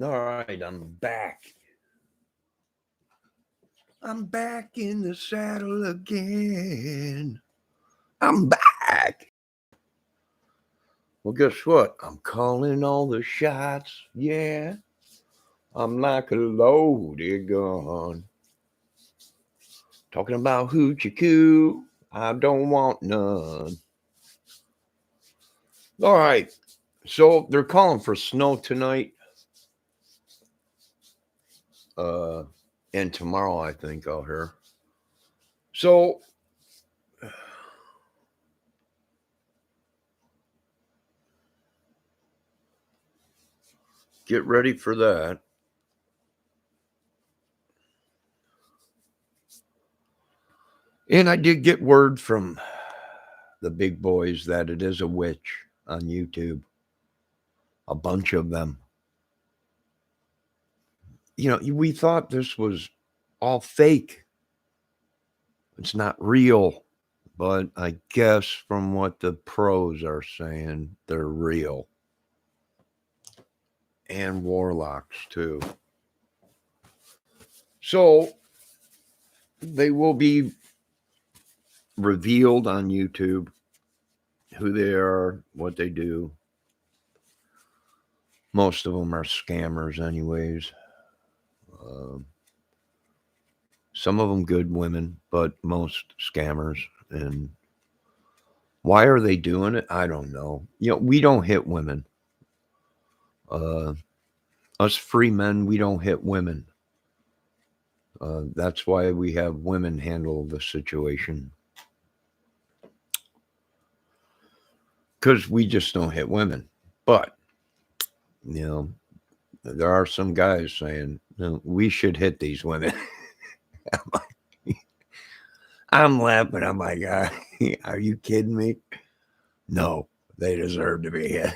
All right, I'm back. I'm back in the saddle again. I'm back. Well, guess what? I'm calling all the shots. Yeah, I'm like a loaded gun. Talking about hoochie coo. I don't want none. All right. So they're calling for snow tonight. Uh, and tomorrow, I think I'll hear. So get ready for that. And I did get word from the big boys that it is a witch on YouTube. A bunch of them. You know, we thought this was all fake. It's not real. But I guess from what the pros are saying, they're real. And warlocks, too. So they will be revealed on YouTube who they are, what they do. Most of them are scammers, anyways. Some of them good women, but most scammers. And why are they doing it? I don't know. You know, we don't hit women. Us free men, we don't hit women. That's why we have women handle the situation. Because we just don't hit women. But, you know, there are some guys saying, no, we should hit these women. I'm laughing. I'm like, are you kidding me? No, they deserve to be hit.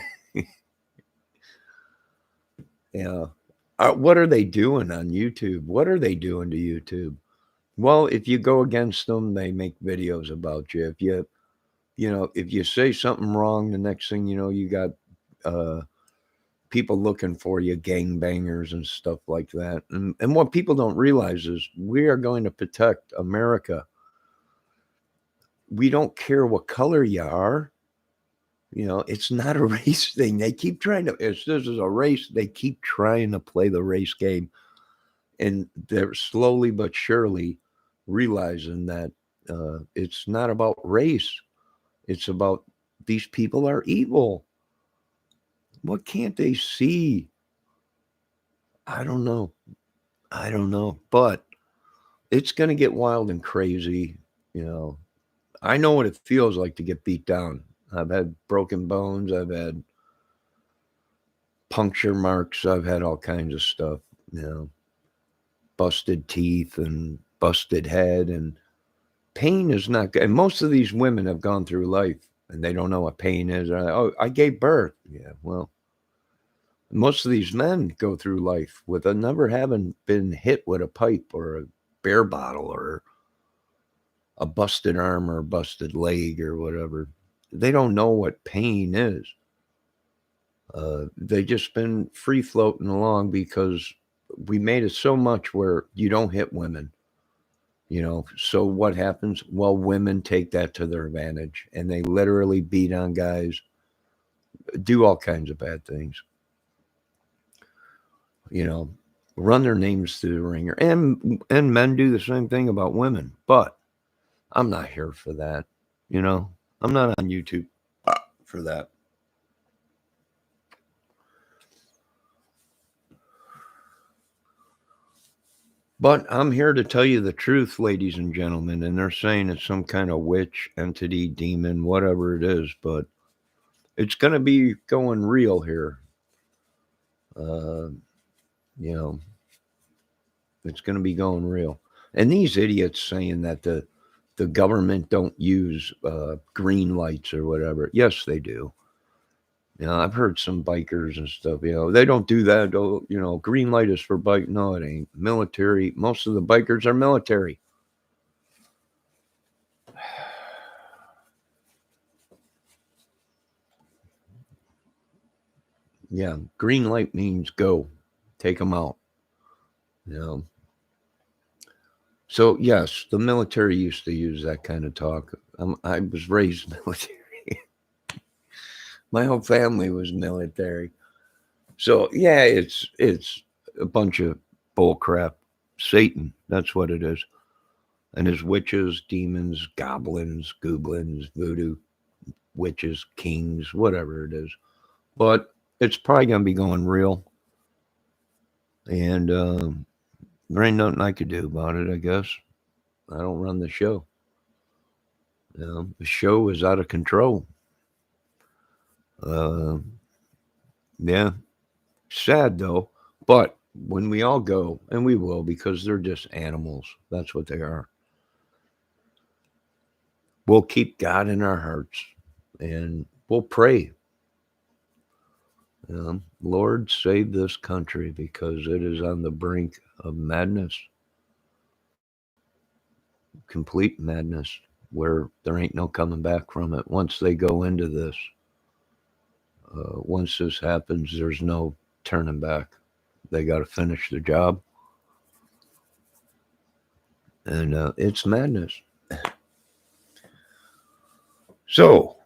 Yeah. What are they doing on YouTube? What are they doing to YouTube? Well, if you go against them, they make videos about you. If you say something wrong, the next thing you know, you got people looking for you, gangbangers and stuff like that. And what people don't realize is we are going to protect America. We don't care what color you are. You know, it's not a race thing. They keep trying to, if this is a race, they keep trying to play the race game. And they're slowly but surely realizing that it's not about race. It's about these people are evil. What can't they see? I don't know. I don't know. But it's going to get wild and crazy. You know, I know what it feels like to get beat down. I've had broken bones. I've had puncture marks. I've had all kinds of stuff, you know, busted teeth and busted head. And pain is not good. And most of these women have gone through life and they don't know what pain is. They're like, oh, I gave birth. Yeah, well, most of these men go through life with never having been hit with a pipe or a beer bottle or a busted arm or a busted leg or whatever. They don't know what pain is. They just been free floating along because we made it so much where you don't hit women. You know, so what happens? Well, women take that to their advantage and they literally beat on guys, do all kinds of bad things. You know, run their names through the ringer. And men do the same thing about women. But I'm not here for that. You know, I'm not on YouTube for that. But I'm here to tell you the truth, ladies and gentlemen. And they're saying it's some kind of witch, entity, demon, whatever it is. But it's going to be going real here. Uh, you know, it's going to be going real. And these idiots saying that the government don't use green lights or whatever. Yes, they do. You know, I've heard some bikers and stuff, you know, they don't do that. Oh, you know, green light is for bike. No, it ain't. Military. Most of the bikers are military. Yeah, green light means go. take them out. You know. So yes, the military used to use that kind of talk. I was raised military. My whole family was military. So yeah, it's a bunch of bull crap. Satan, that's what it is. And his witches, demons, goblins, goblins, voodoo, witches, kings, whatever it is. But it's probably going to be going real. And there ain't nothing I could do about it, I guess. I don't run the show. The show is out of control. Yeah. Sad, though. But when we all go, and we will, because they're just animals. That's what they are. We'll keep God in our hearts. And we'll pray. Lord, save this country because it is on the brink of madness. Complete madness, where there ain't no coming back from it. Once they go into this, once this happens, there's no turning back. They got to finish the job. And it's madness. So,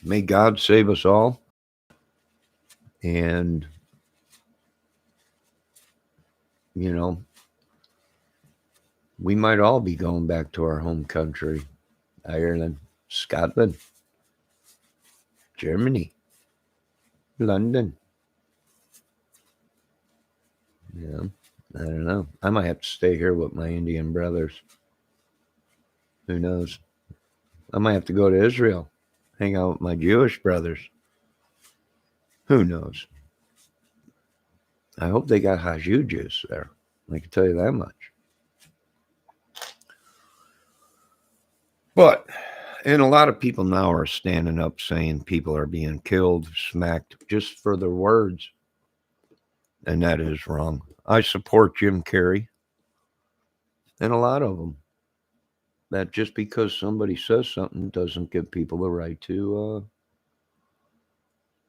may God save us all. And, we might all be going back to our home country, Ireland, Scotland, Germany, London. Yeah, I don't know. I might have to stay here with my Indian brothers. Who knows? I might have to go to Israel, hang out with my Jewish brothers. Who knows? I hope they got hajujus there. I can tell you that much. But, and a lot of people now are standing up saying people are being killed, smacked just for their words. And that is wrong. I support Jim Carrey and a lot of them. That just because somebody says something doesn't give people the right to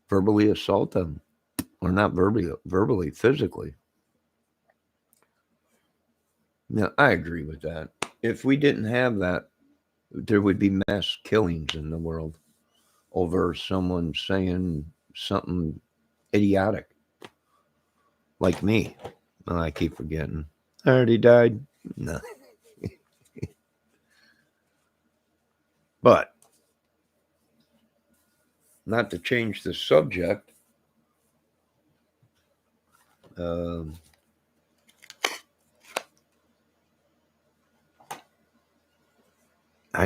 verbally assault them. Or not verbally, physically. Now, I agree with that. If we didn't have that, there would be mass killings in the world over someone saying something idiotic. Like me. Oh, I keep forgetting. I already died. No. But, not to change the subject, I'd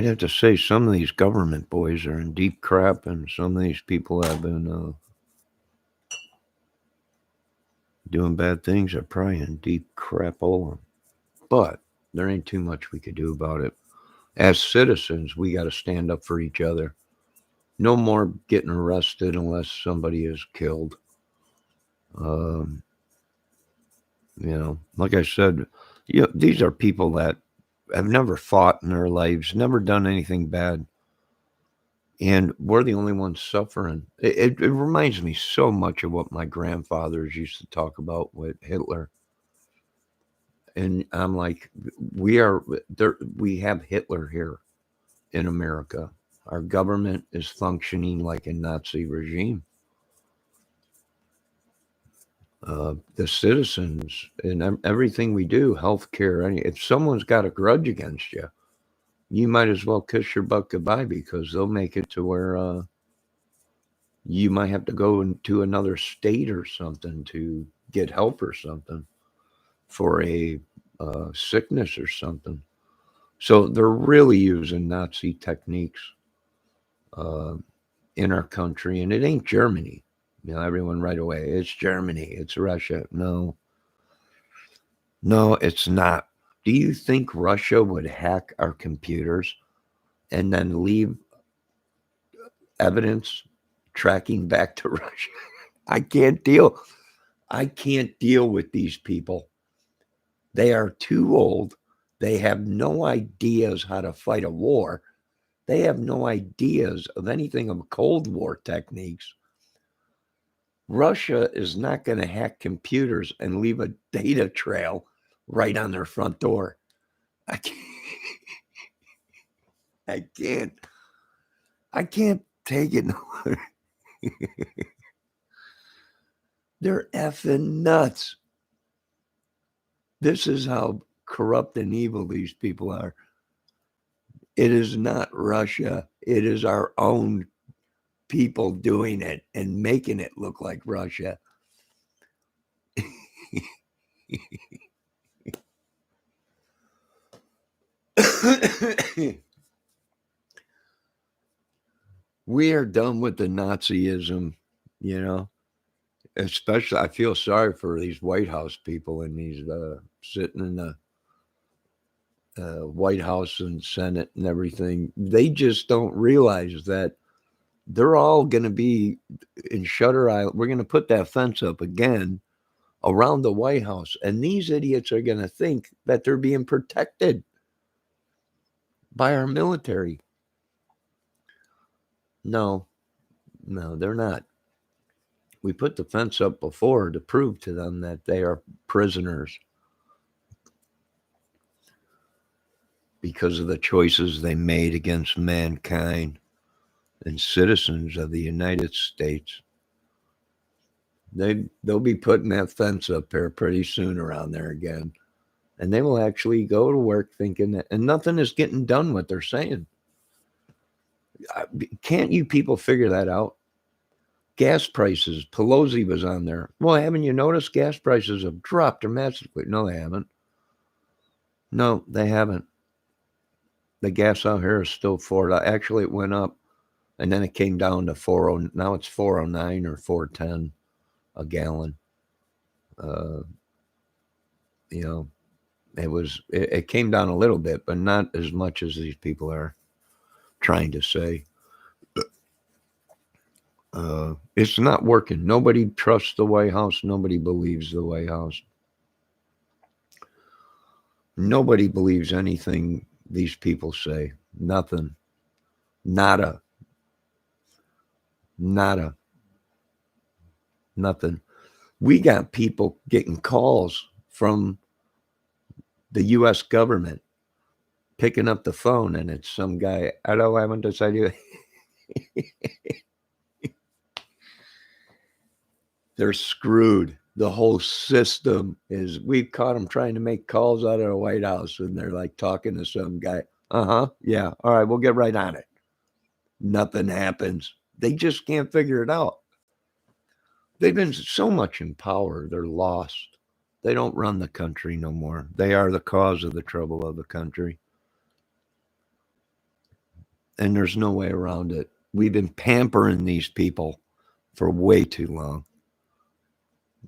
have to say some of these government boys are in deep crap, and some of these people have been doing bad things are probably in deep crap all. But there ain't too much we could do about it. As citizens, we got to stand up for each other. No more getting arrested unless somebody is killed. Like I said, these are people that have never fought in their lives, never done anything bad. And we're the only ones suffering. It reminds me so much of what my grandfathers used to talk about with Hitler. And I'm like, we have Hitler here in America. Our government is functioning like a Nazi regime. The citizens and everything we do, healthcare, if someone's got a grudge against you, you might as well kiss your butt goodbye, because they'll make it to where you might have to go into another state or something to get help or something for a sickness or something. So they're really using Nazi techniques in our country, and it ain't Germany. Everyone right away, it's Germany, it's Russia. No, it's not. Do you think Russia would hack our computers and then leave evidence tracking back to Russia? I can't deal with these people. They are too old. They have no ideas how to fight a war. They have no ideas of anything of Cold War techniques. Russia is not going to hack computers and leave a data trail right on their front door. I can't take it. They're effing nuts. This is how corrupt and evil these people are. It is not Russia. It is our own people doing it and making it look like Russia. We are done with the Nazism, you know. Especially, I feel sorry for these White House people and these sitting in the White House and Senate and everything. They just don't realize that they're all going to be in Shutter Island. We're going to put that fence up again around the White House, and these idiots are going to think that they're being protected by our military. No, they're not. We put the fence up before to prove to them that they are prisoners because of the choices they made against mankind and citizens of the United States. They'll be putting that fence up there pretty soon around there again. And they will actually go to work thinking that, and nothing is getting done what they're saying. Can't you people figure that out? Gas prices, Pelosi was on there. Well, haven't you noticed gas prices have dropped dramatically? No, they haven't. No, they haven't. The gas out here is still $4. Actually, it went up, and then it came down to 4.0. Now it's 4.09 or 4.10 a gallon. It came down a little bit, but not as much as these people are trying to say. It's not working. Nobody trusts the White House. Nobody believes the White House. Nobody believes anything these people say. Nothing. Nada. Nothing. We got people getting calls from the U.S. government, picking up the phone, and it's some guy. Hello, I haven't decided. They're screwed. The whole system is, we've caught them trying to make calls out of the White House, and they're like talking to some guy. Yeah. All right, we'll get right on it. Nothing happens. They just can't figure it out. They've been so much in power, they're lost. They don't run the country no more. They are the cause of the trouble of the country. And there's no way around it. We've been pampering these people for way too long.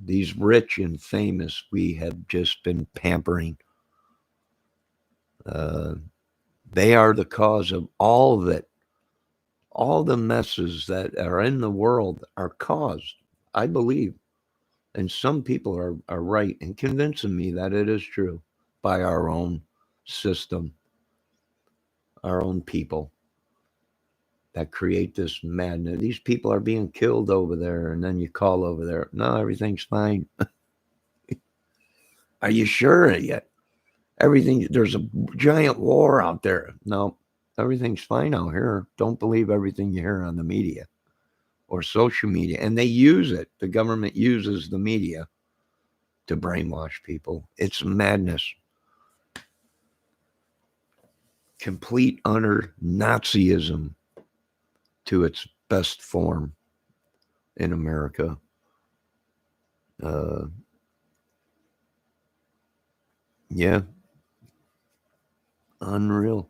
These rich and famous, we have just been pampering. They are the cause of all of it. All the messes that are in the world are caused, I believe. And some people are right in convincing me that it is true by our own system, our own people that create this madness. These people are being killed over there, and then you call over there. No, everything's fine. Are you sure yet? There's a giant war out there. No, everything's fine out here. Don't believe everything you hear on the media or social media. And they use it. The government uses the media to brainwash people. It's madness. Complete, utter Nazism to its best form in America. Yeah. Unreal.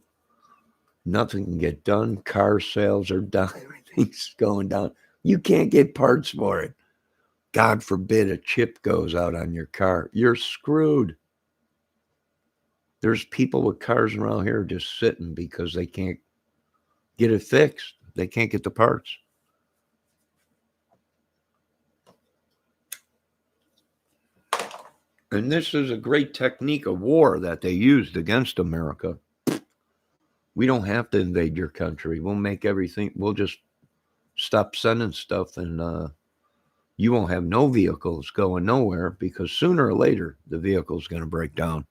Nothing can get done. Car sales are down. Everything's going down. You can't get parts for it. God forbid a chip goes out on your car. You're screwed. There's people with cars around here just sitting because they can't get it fixed. They can't get the parts. And this is a great technique of war that they used against America. We don't have to invade your country. We'll make everything, we'll just stop sending stuff, and you won't have no vehicles going nowhere, because sooner or later the vehicle's going to break down.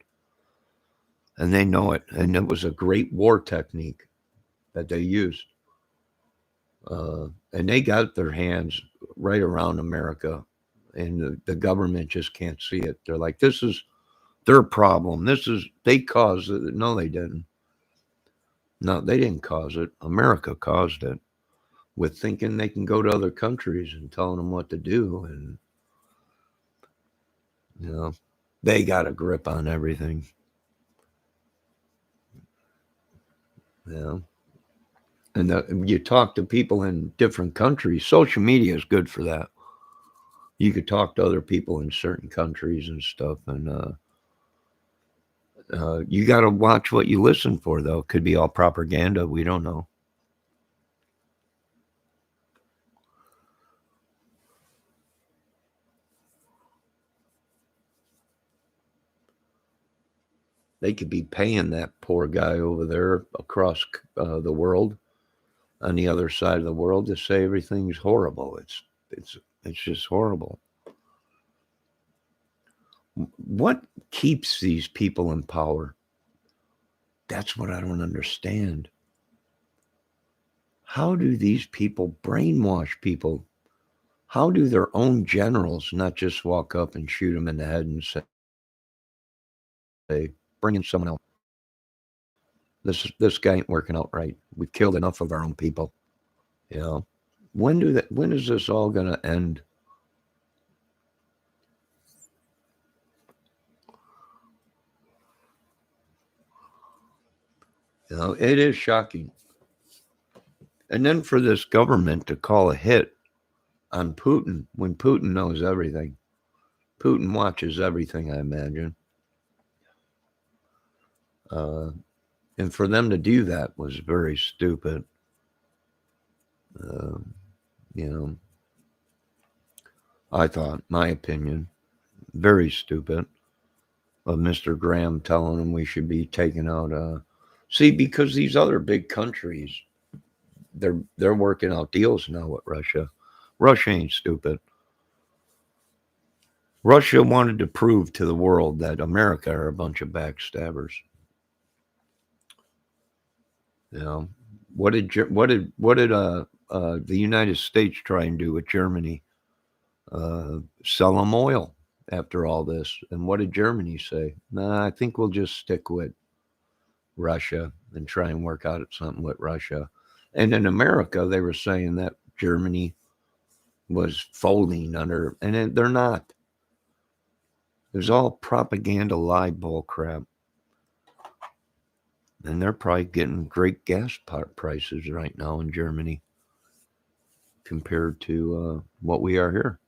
And they know it. And it was a great war technique that they used. And they got their hands right around America, and the government just can't see it. They're like, this is their problem. They caused it. No, they didn't. No, they didn't cause it. America caused it with thinking they can go to other countries and telling them what to do. And, they got a grip on everything. And you talk to people in different countries. Social media is good for that. You could talk to other people in certain countries and stuff, and you got to watch what you listen for, though. It could be all propaganda. We don't know. They could be paying that poor guy over there across the world, on the other side of the world, to say everything's horrible. It's just horrible. What keeps these people in power? That's what I don't understand. How do these people brainwash people? How do their own generals not just walk up and shoot them in the head and say, bring in someone else? This guy ain't working out right. We've killed enough of our own people. When is this all going to end? It is shocking. And then for this government to call a hit on Putin, when Putin knows everything. Putin watches everything, I imagine. And for them to do that was very stupid. I thought, my opinion, very stupid of Mr. Graham telling them we should be taking out. See, because these other big countries, they're working out deals now with Russia. Russia ain't stupid. Russia wanted to prove to the world that America are a bunch of backstabbers. What did the United States try and do with Germany? Sell them oil after all this. And what did Germany say? Nah, I think we'll just stick with Russia and try and work out something with Russia. And in America, they were saying that Germany was folding under, and they're not. There's all propaganda, lie, bull crap. And they're probably getting great gas prices right now in Germany compared to what we are here.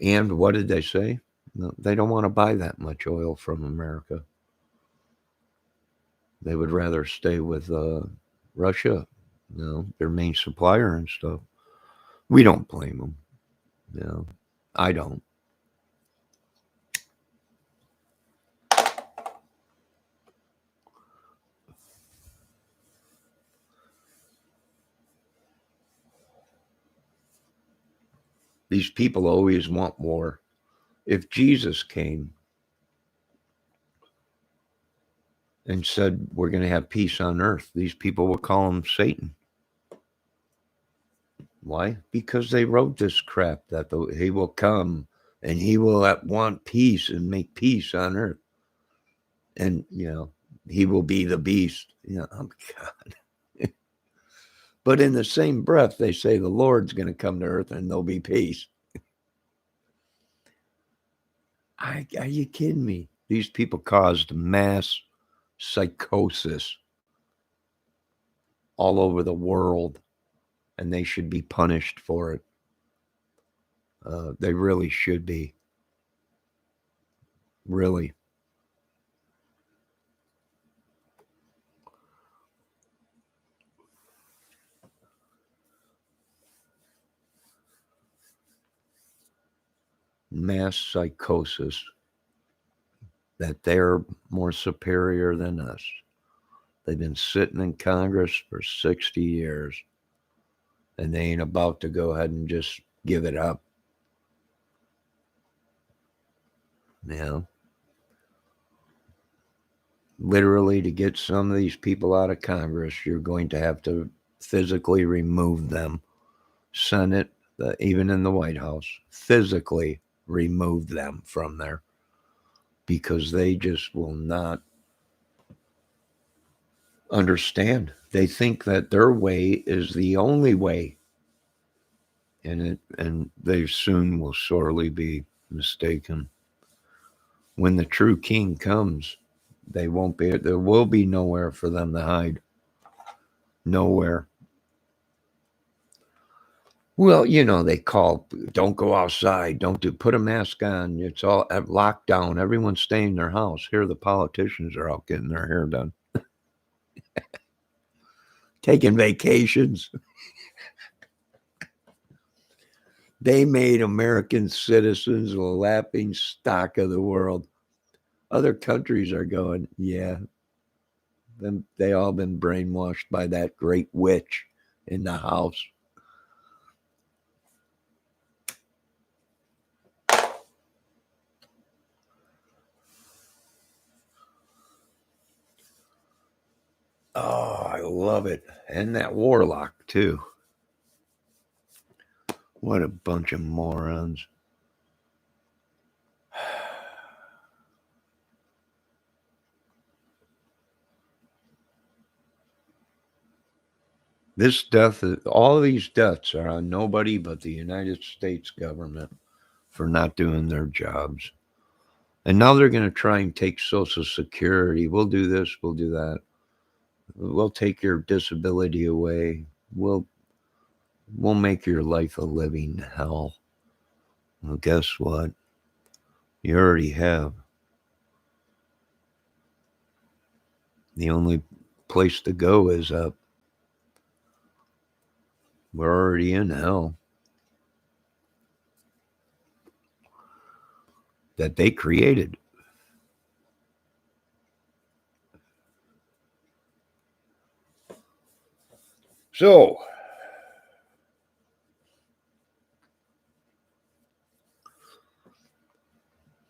And what did they say? No, they don't want to buy that much oil from America. They would rather stay with Russia, their main supplier and stuff. We don't blame them. I don't. These people always want war. If Jesus came and said we're going to have peace on earth, these people will call him Satan. Why? Because they wrote this crap that he will come and he will want peace and make peace on earth. And, he will be the beast. Oh, God. But in the same breath, they say the Lord's going to come to earth and there'll be peace. Are you kidding me? These people caused mass psychosis all over the world, and they should be punished for it. They really should be. Really. Mass psychosis. that they're more superior than us. They've been sitting in Congress for 60 years, and they ain't about to go ahead and just give it up. Yeah. Literally, to get some of these people out of Congress, you're going to have to physically remove them. Senate, even in the White House, physically remove them from there because they just will not understand. They think that their way is the only way, and they soon will sorely be mistaken. When the true king comes, there will be nowhere for them to hide. Nowhere. Well, they call, don't go outside, put a mask on. It's all at lockdown. Everyone's staying in their house. Here, the politicians are out getting their hair done, taking vacations. They made American citizens a laughing stock of the world. Other countries are going, yeah, they all been brainwashed by that great witch in the house. Oh, I love it. And that warlock, too. What a bunch of morons. This death, all these deaths are on nobody but the United States government for not doing their jobs. And now they're going to try and take Social Security. We'll do this, we'll do that. We'll take your disability away. We'll make your life a living hell. Well, guess what? You already have. The only place to go is up. We're already in hell that they created. So,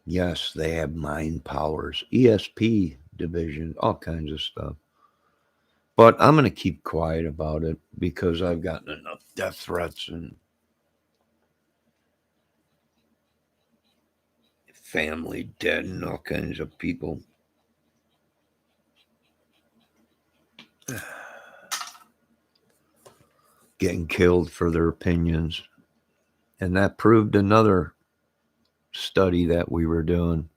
yes, they have mind powers, ESP division, all kinds of stuff. But I'm going to keep quiet about it because I've gotten enough death threats and family dead and all kinds of people. Getting killed for their opinions. And that proved another study that we were doing,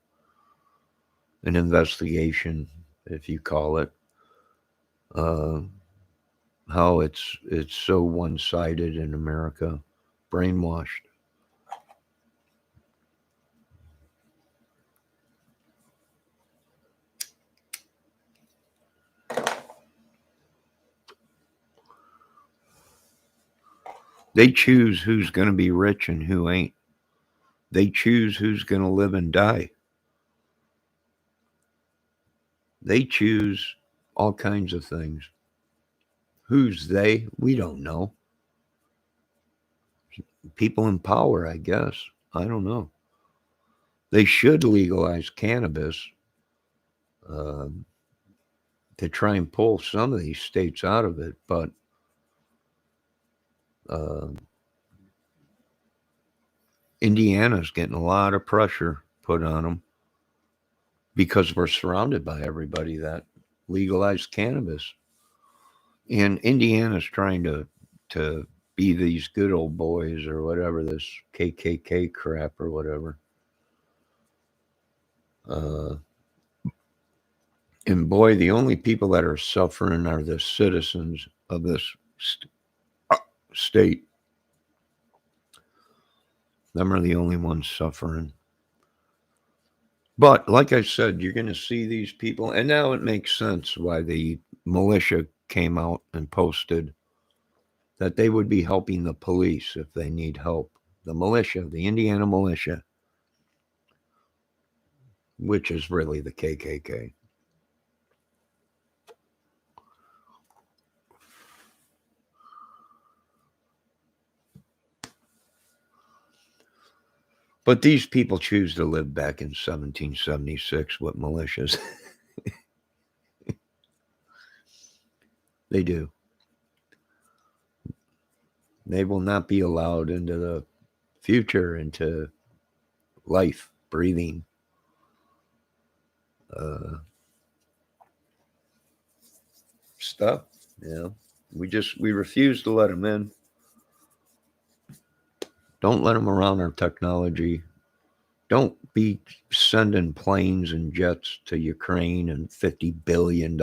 an investigation, if you call it, how it's so one-sided in America, brainwashed. They choose who's going to be rich and who ain't. They choose who's going to live and die. They choose all kinds of things. Who's they? We don't know. People in power, I guess. I don't know. They should legalize cannabis to try and pull some of these states out of it, but Indiana's getting a lot of pressure put on them because we're surrounded by everybody that legalized cannabis. And Indiana's trying to be these good old boys or whatever, this KKK crap or whatever. And boy, the only people that are suffering are the citizens of this state. Them are the only ones suffering. But like I said, you're going to see these people. And now it makes sense why the militia came out and posted that they would be helping the police if they need help. The militia, the Indiana militia. which is really the KKK. But these people choose to live back in 1776 with militias. They do. They will not be allowed into the future, into life, breathing. Stuff. We refuse to let them in. Don't let them around our technology. Don't be sending planes and jets to Ukraine and $50 billion.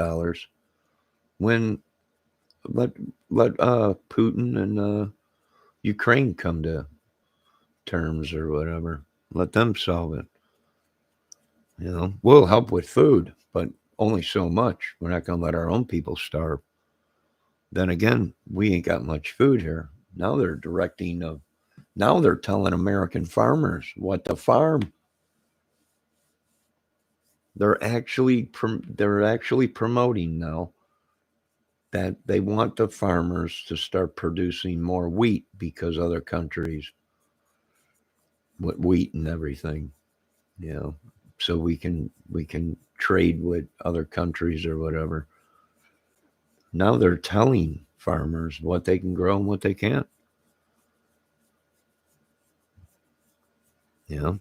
When let Putin and Ukraine come to terms or whatever. Let them solve it. We'll help with food, but only so much. We're not going to let our own people starve. Then again, we ain't got much food here. Now they're now they're telling American farmers what to farm. They're actually promoting now that they want the farmers to start producing more wheat because other countries with wheat and everything, so we can trade with other countries or whatever. Now they're telling farmers what they can grow and what they can't.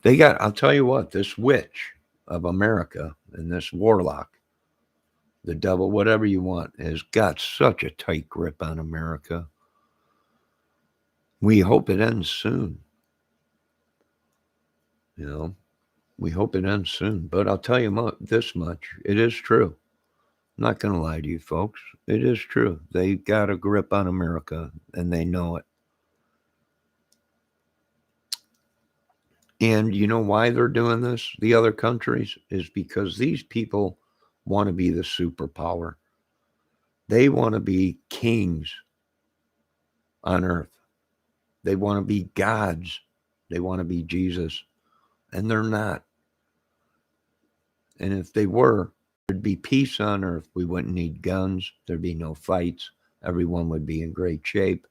They got, I'll tell you what, this witch of America and this warlock, the devil, whatever you want, has got such a tight grip on America. We hope it ends soon. We hope it ends soon. But I'll tell you this much. It is true. I'm not going to lie to you folks. It is true. They got a grip on America and they know it. And you know why they're doing this, the other countries, is because these people want to be the superpower. They want to be kings on earth. They want to be gods. They want to be Jesus. And they're not. And if they were, there'd be peace on earth. We wouldn't need guns. There'd be no fights. Everyone would be in great shape.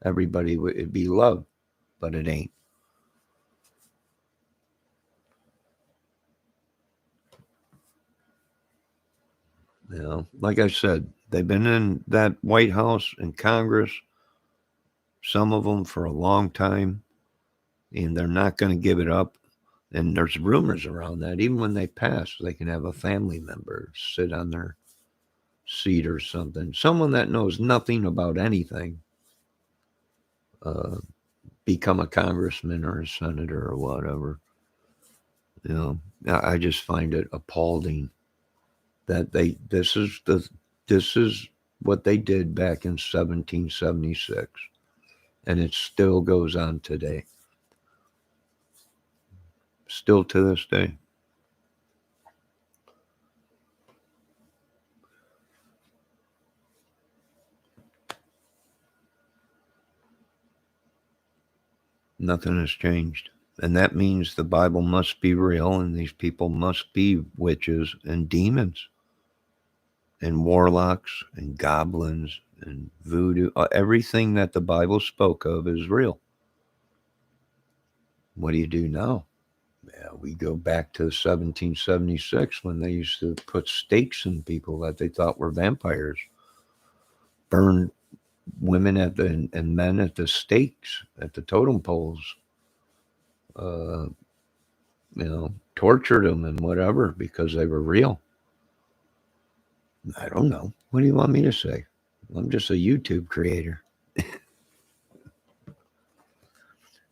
Everybody would, it'd be love, but it ain't. Like I said, they've been in that White House and Congress, some of them for a long time, and they're not going to give it up. And there's rumors around that even when they pass, they can have a family member sit on their seat or something. Someone that knows nothing about anything become a congressman or a senator or whatever. I just find it appalling that this is what they did back in 1776, and it still goes on today. Still to this day. Nothing has changed. And that means the Bible must be real, and these people must be witches and demons and warlocks and goblins and voodoo. Everything that the Bible spoke of is real. What do you do now? We go back to 1776 when they used to put stakes in people that they thought were vampires, burn women and men at the stakes, at the totem poles, tortured them and whatever because they were real. I don't know. What do you want me to say? I'm just a YouTube creator.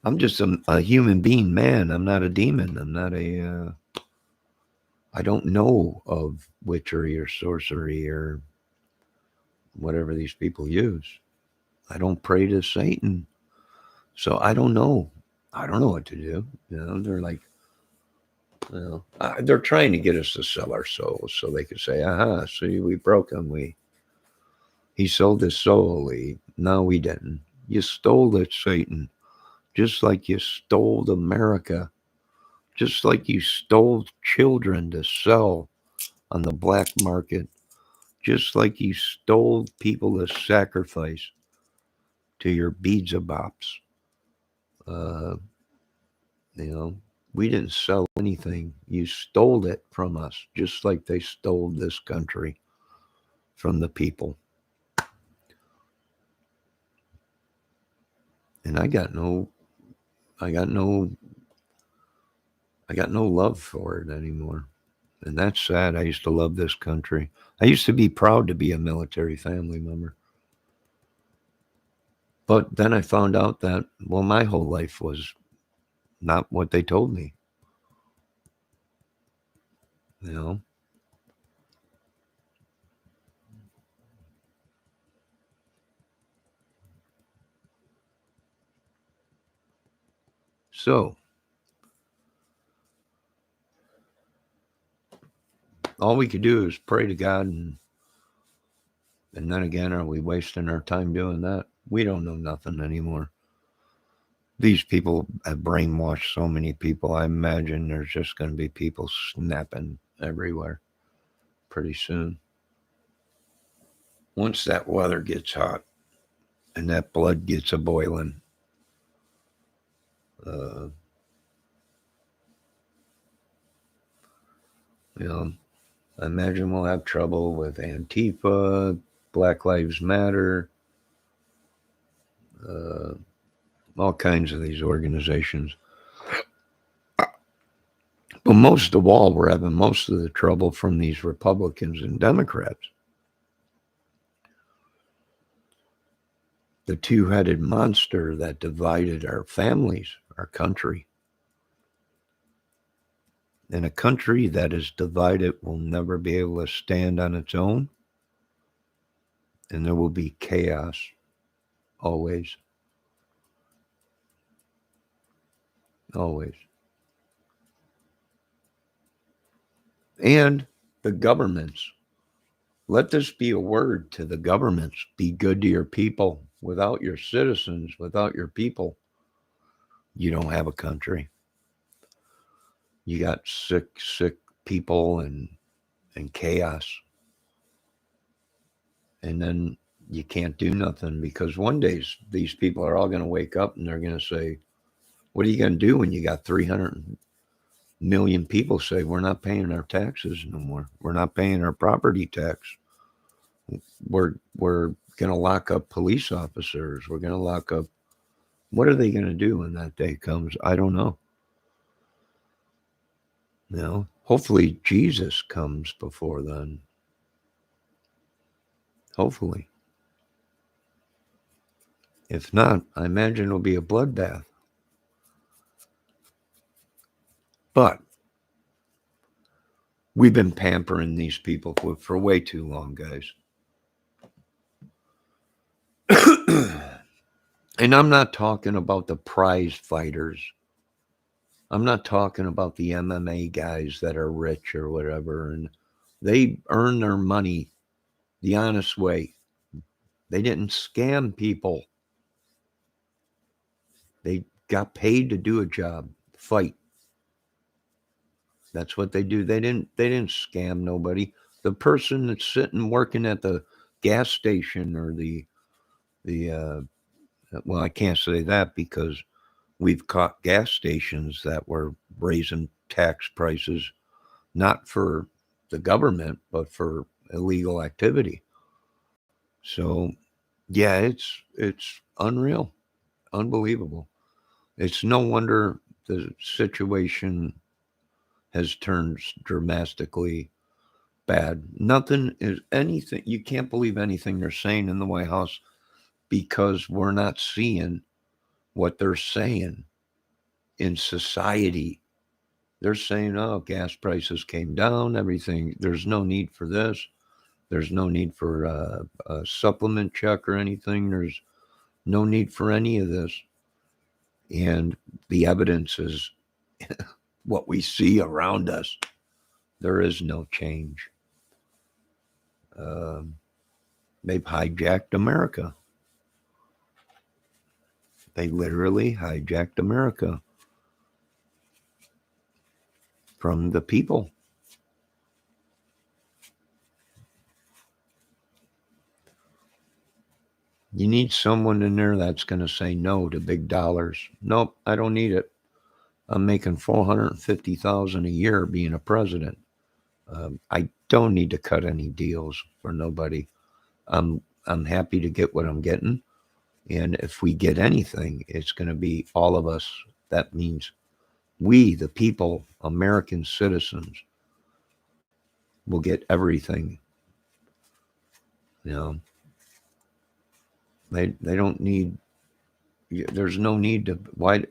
I'm just a human being, man. I'm not a demon. I'm not I don't know of witchery or sorcery or whatever these people use. I don't pray to Satan. So I don't know. I don't know what to do. They're like, they're trying to get us to sell our souls so they could say, aha, see, we broke him. He sold his soul. No, we didn't. You stole it, Satan. Just like you stole America. just like you stole children to sell on the black market, just like you stole people to sacrifice to your beads of bops. Uh, you know, we didn't sell anything. You stole it from us, just like they stole this country from the people. And I got no love for it anymore. And that's sad. I used to love this country. I used to be proud to be a military family member. But then I found out that, well, my whole life was not what they told me. You know? So, all we could do is pray to God, and then again, are we wasting our time doing that? We don't know nothing anymore. These people have brainwashed so many people. I imagine there's just going to be people snapping everywhere pretty soon. Once that weather gets hot and that blood gets a boiling, uh, you know, I imagine we'll have trouble with Antifa, Black Lives Matter, uh, all kinds of these organizations. But most of all, we're having most of the trouble from these Republicans and Democrats. The two-headed monster that divided our families, our country. And a country that is divided will never be able to stand on its own. And there will be chaos always. Always. And the governments. Let this be a word to the governments. Be good to your people. Without your citizens, without your people, you don't have a country. You got sick people and chaos. And then you can't do nothing because one day these people are all going to wake up and they're going to say, what are you going to do when you got 300 million people say, we're not paying our taxes no more. We're not paying our property tax. We're going to lock up police officers. We're going to lock up. What are they going to do when that day comes? I don't know. You know, hopefully Jesus comes before then. Hopefully. If not, I imagine it'll be a bloodbath. But we've been pampering these people for way too long, guys. And I'm not talking about the prize fighters. I'm not talking about the MMA guys that are rich or whatever. And they earn their money the honest way. They didn't scam people. They got paid to do a job, fight. That's what they do. They didn't scam nobody. The person that's sitting working at the gas station or the well, I can't say that because we've caught gas stations that were raising tax prices, not for the government, but for illegal activity. So, yeah, it's unreal, unbelievable. It's no wonder the situation has turned dramatically bad. Nothing is anything. You can't believe anything they're saying in the White House because we're not seeing what they're saying in society. They're saying, oh, gas prices came down, everything. There's no need for this. There's no need for a supplement check or anything. There's no need for any of this. And the evidence is what we see around us. There is no change. They've hijacked America. They literally hijacked America. from the people. You need someone in there that's going to say no to big dollars. Nope, I don't need it. I'm making $450,000 a year being a president. I don't need to cut any deals for nobody. I'm happy to get what I'm getting, and if we get anything, it's going to be all of us. That means we, the people, American citizens, will get everything. You know, they don't need. There's no need to. Why?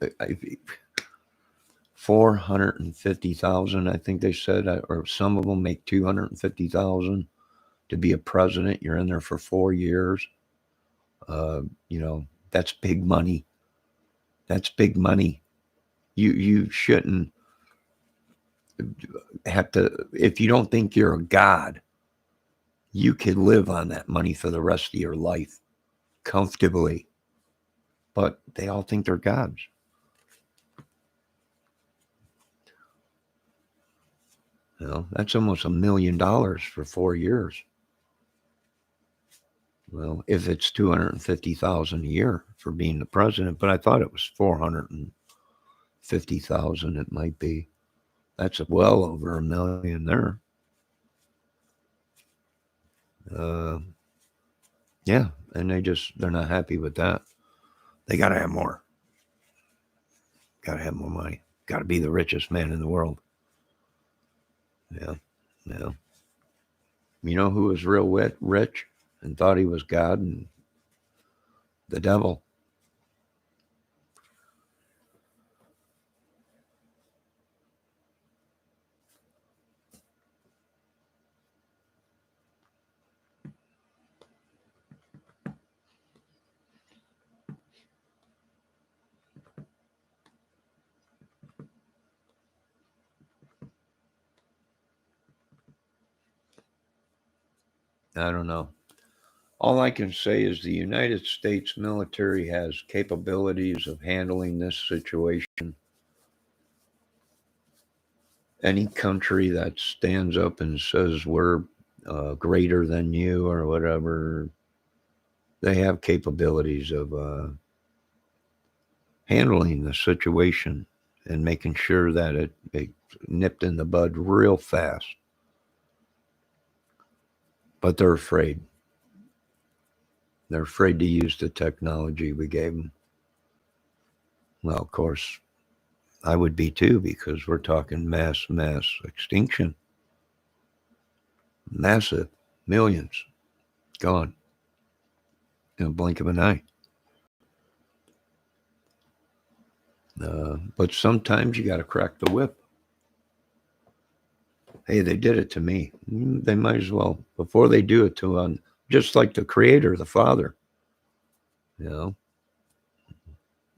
450,000, I think they said, or some of them make 250,000 to be a president. You're in there for 4 years. That's big money. That's big money. You shouldn't have to. If you don't think you're a god, you could live on that money for the rest of your life comfortably. But they all think they're gods. That's almost $1 million for 4 years. Well, if it's 250,000 a year for being the president, but I thought it was 450,000. It might be. That's well over $1 million there. Yeah, and they're not happy with that. They got to have more. Got to have more money. Got to be the richest man in the world. Yeah. You know who was real rich and thought he was God? And the devil. I don't know. All I can say is the United States military has capabilities of handling this situation. Any country that stands up and says we're greater than you or whatever, they have capabilities of handling the situation and making sure that it nipped in the bud real fast. But they're afraid. They're afraid to use the technology we gave them. Well, of course, I would be too, because we're talking mass extinction. Massive. Millions. Gone. In a blink of an eye. But sometimes you got to crack the whip. Hey, they did it to me. They might as well, before they do it to just like the Creator, the Father.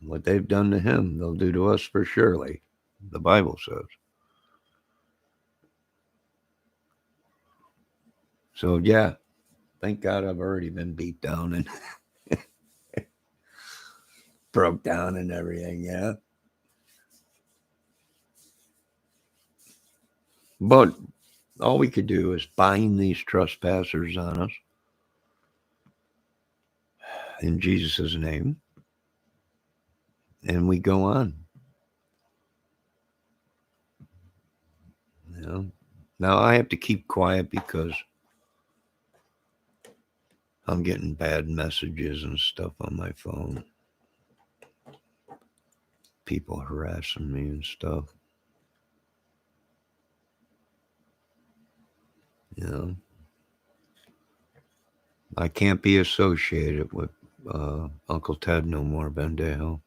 What they've done to him, they'll do to us for surely, the Bible says. So, yeah, thank God I've already been beat down and broke down and everything, yeah. But all we could do is bind these trespassers on us in Jesus' name, and we go on. Now I have to keep quiet because I'm getting bad messages and stuff on my phone. People harassing me and stuff. I can't be associated with Uncle Ted no more, Bendejo.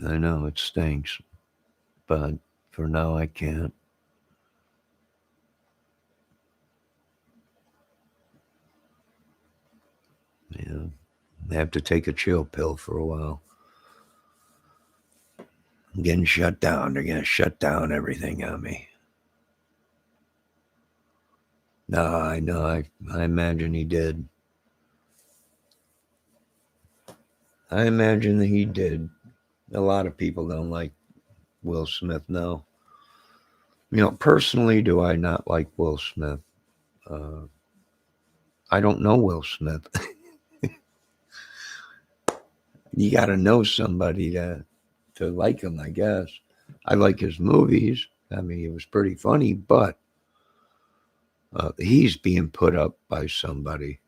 I know it stinks, but for now I can't. I have to take a chill pill for a while. I'm getting shut down. They're going to shut down everything on me. No, I know. I imagine he did. I imagine that he did. A lot of people don't like Will Smith now. Personally, do I not like Will Smith? Uh, I don't know Will Smith. You got to know somebody to like him, I guess. I like his movies. I mean, he was pretty funny, but he's being put up by somebody.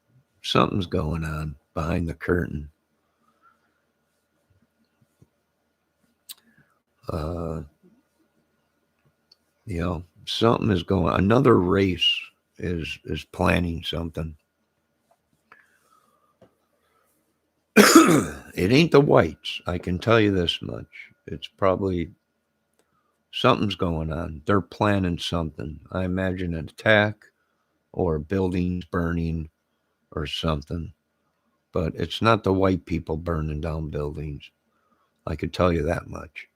Something's going on behind the curtain. Uh, something is going. Another race is planning something. It ain't the whites. I can tell you this much. It's probably something's going on. They're planning something. I imagine an attack or buildings burning or something. But it's not the white people burning down buildings. I could tell you that much.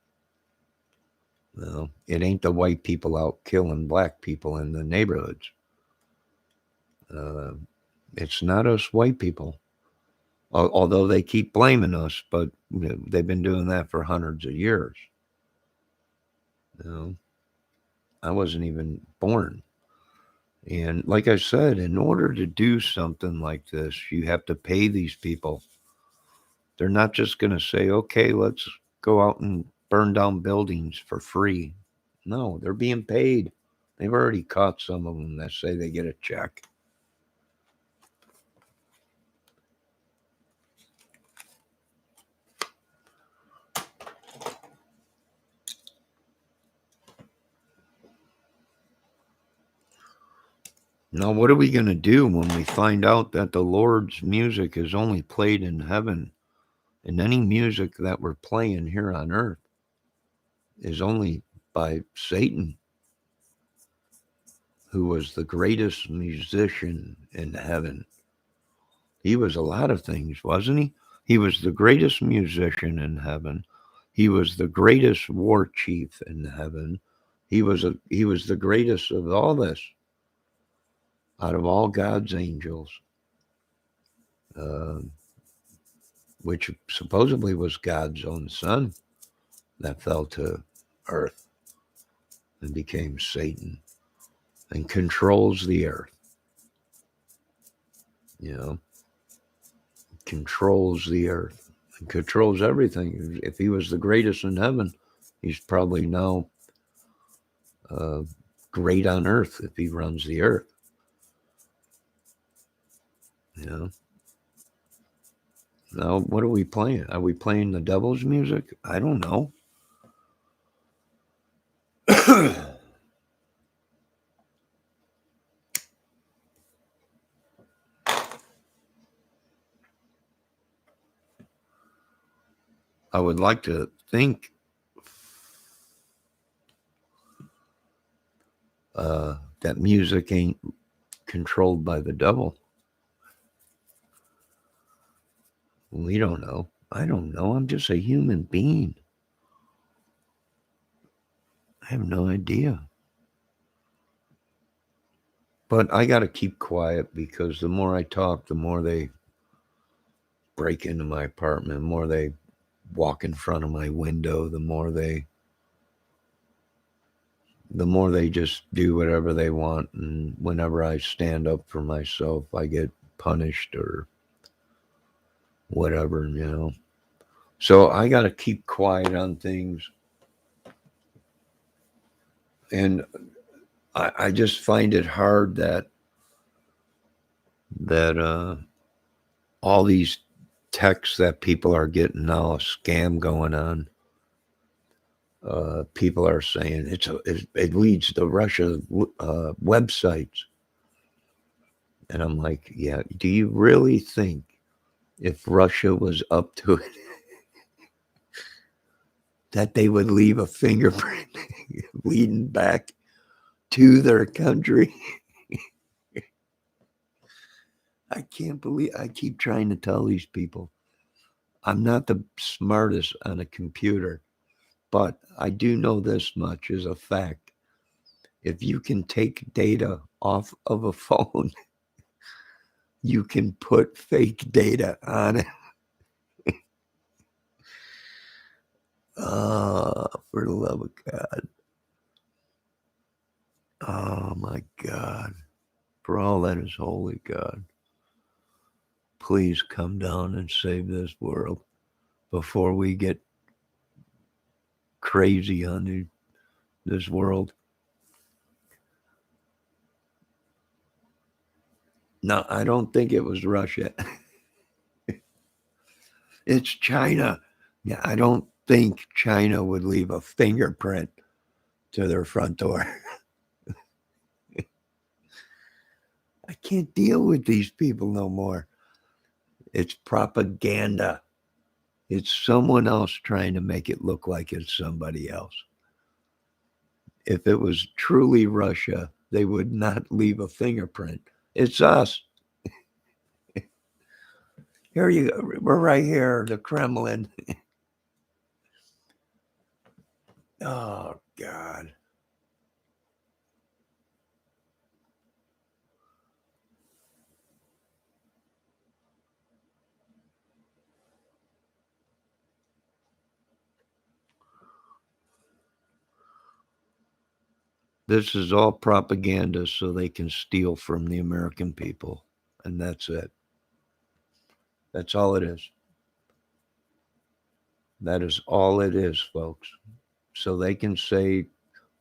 No, it ain't the white people out killing black people in the neighborhoods. It's not us white people. Although they keep blaming us, but they've been doing that for hundreds of years. I wasn't even born. And like I said, in order to do something like this, you have to pay these people. They're not just going to say, okay, let's go out and burn down buildings for free. No, they're being paid. They've already caught some of them that say they get a check. Now, what are we going to do when we find out that the Lord's music is only played in heaven, and any music that we're playing here on earth is only by Satan, who was the greatest musician in heaven? He was a lot of things, wasn't he? He was the greatest musician in heaven. He was the greatest war chief in heaven. He was the greatest of all this. Out of all God's angels, which supposedly was God's own son that fell to earth and became Satan and controls the earth. Controls the earth and controls everything. If he was the greatest in heaven, he's probably now great on earth if he runs the earth. Now, what are we playing? Are we playing the devil's music? I don't know. I would like to think that music ain't controlled by the devil. We don't know. I don't know. I'm just a human being. I have no idea. But I got to keep quiet because the more I talk, the more they break into my apartment, the more they walk in front of my window, the more they just do whatever they want. And whenever I stand up for myself, I get punished or whatever, So I got to keep quiet on things. And I just find it hard that all these texts that people are getting now, a scam going on. People are saying it leads to Russia websites. And I'm like, yeah, do you really think if Russia was up to it, that they would leave a fingerprint leading back to their country? I can't believe, I keep trying to tell these people, I'm not the smartest on a computer, but I do know this much as a fact. If you can take data off of a phone, you can put fake data on it. For the love of God. Oh, my God. For all that is holy, God, please come down and save this world before we get crazy on this world. No, I don't think it was Russia. It's China. Yeah, I don't think China would leave a fingerprint to their front door. I can't deal with these people no more. It's propaganda. It's someone else trying to make it look like it's somebody else. If it was truly Russia, they would not leave a fingerprint. It's us. Here you go. We're right here, the Kremlin. Oh, God. This is all propaganda so they can steal from the American people. And that's it. That's all it is. That is all it is, folks. So they can say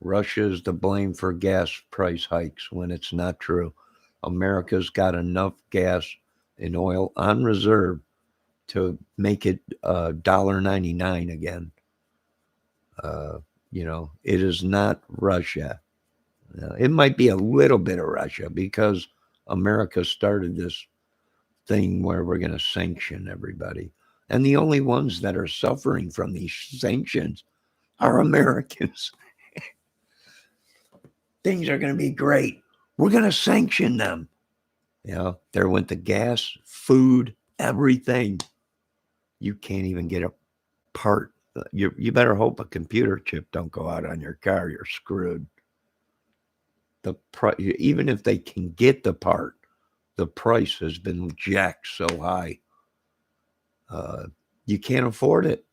Russia is to blame for gas price hikes when it's not true. America's got enough gas and oil on reserve to make it $1.99 again. It is not Russia. It might be a little bit of Russia because America started this thing where we're going to sanction everybody. And the only ones that are suffering from these sanctions are Americans. Things are going to be great. We're going to sanction them. There went the gas, food, everything. You can't even get a part. You better hope a computer chip don't go out on your car. You're screwed. Even if they can get the part, the price has been jacked so high. You can't afford it.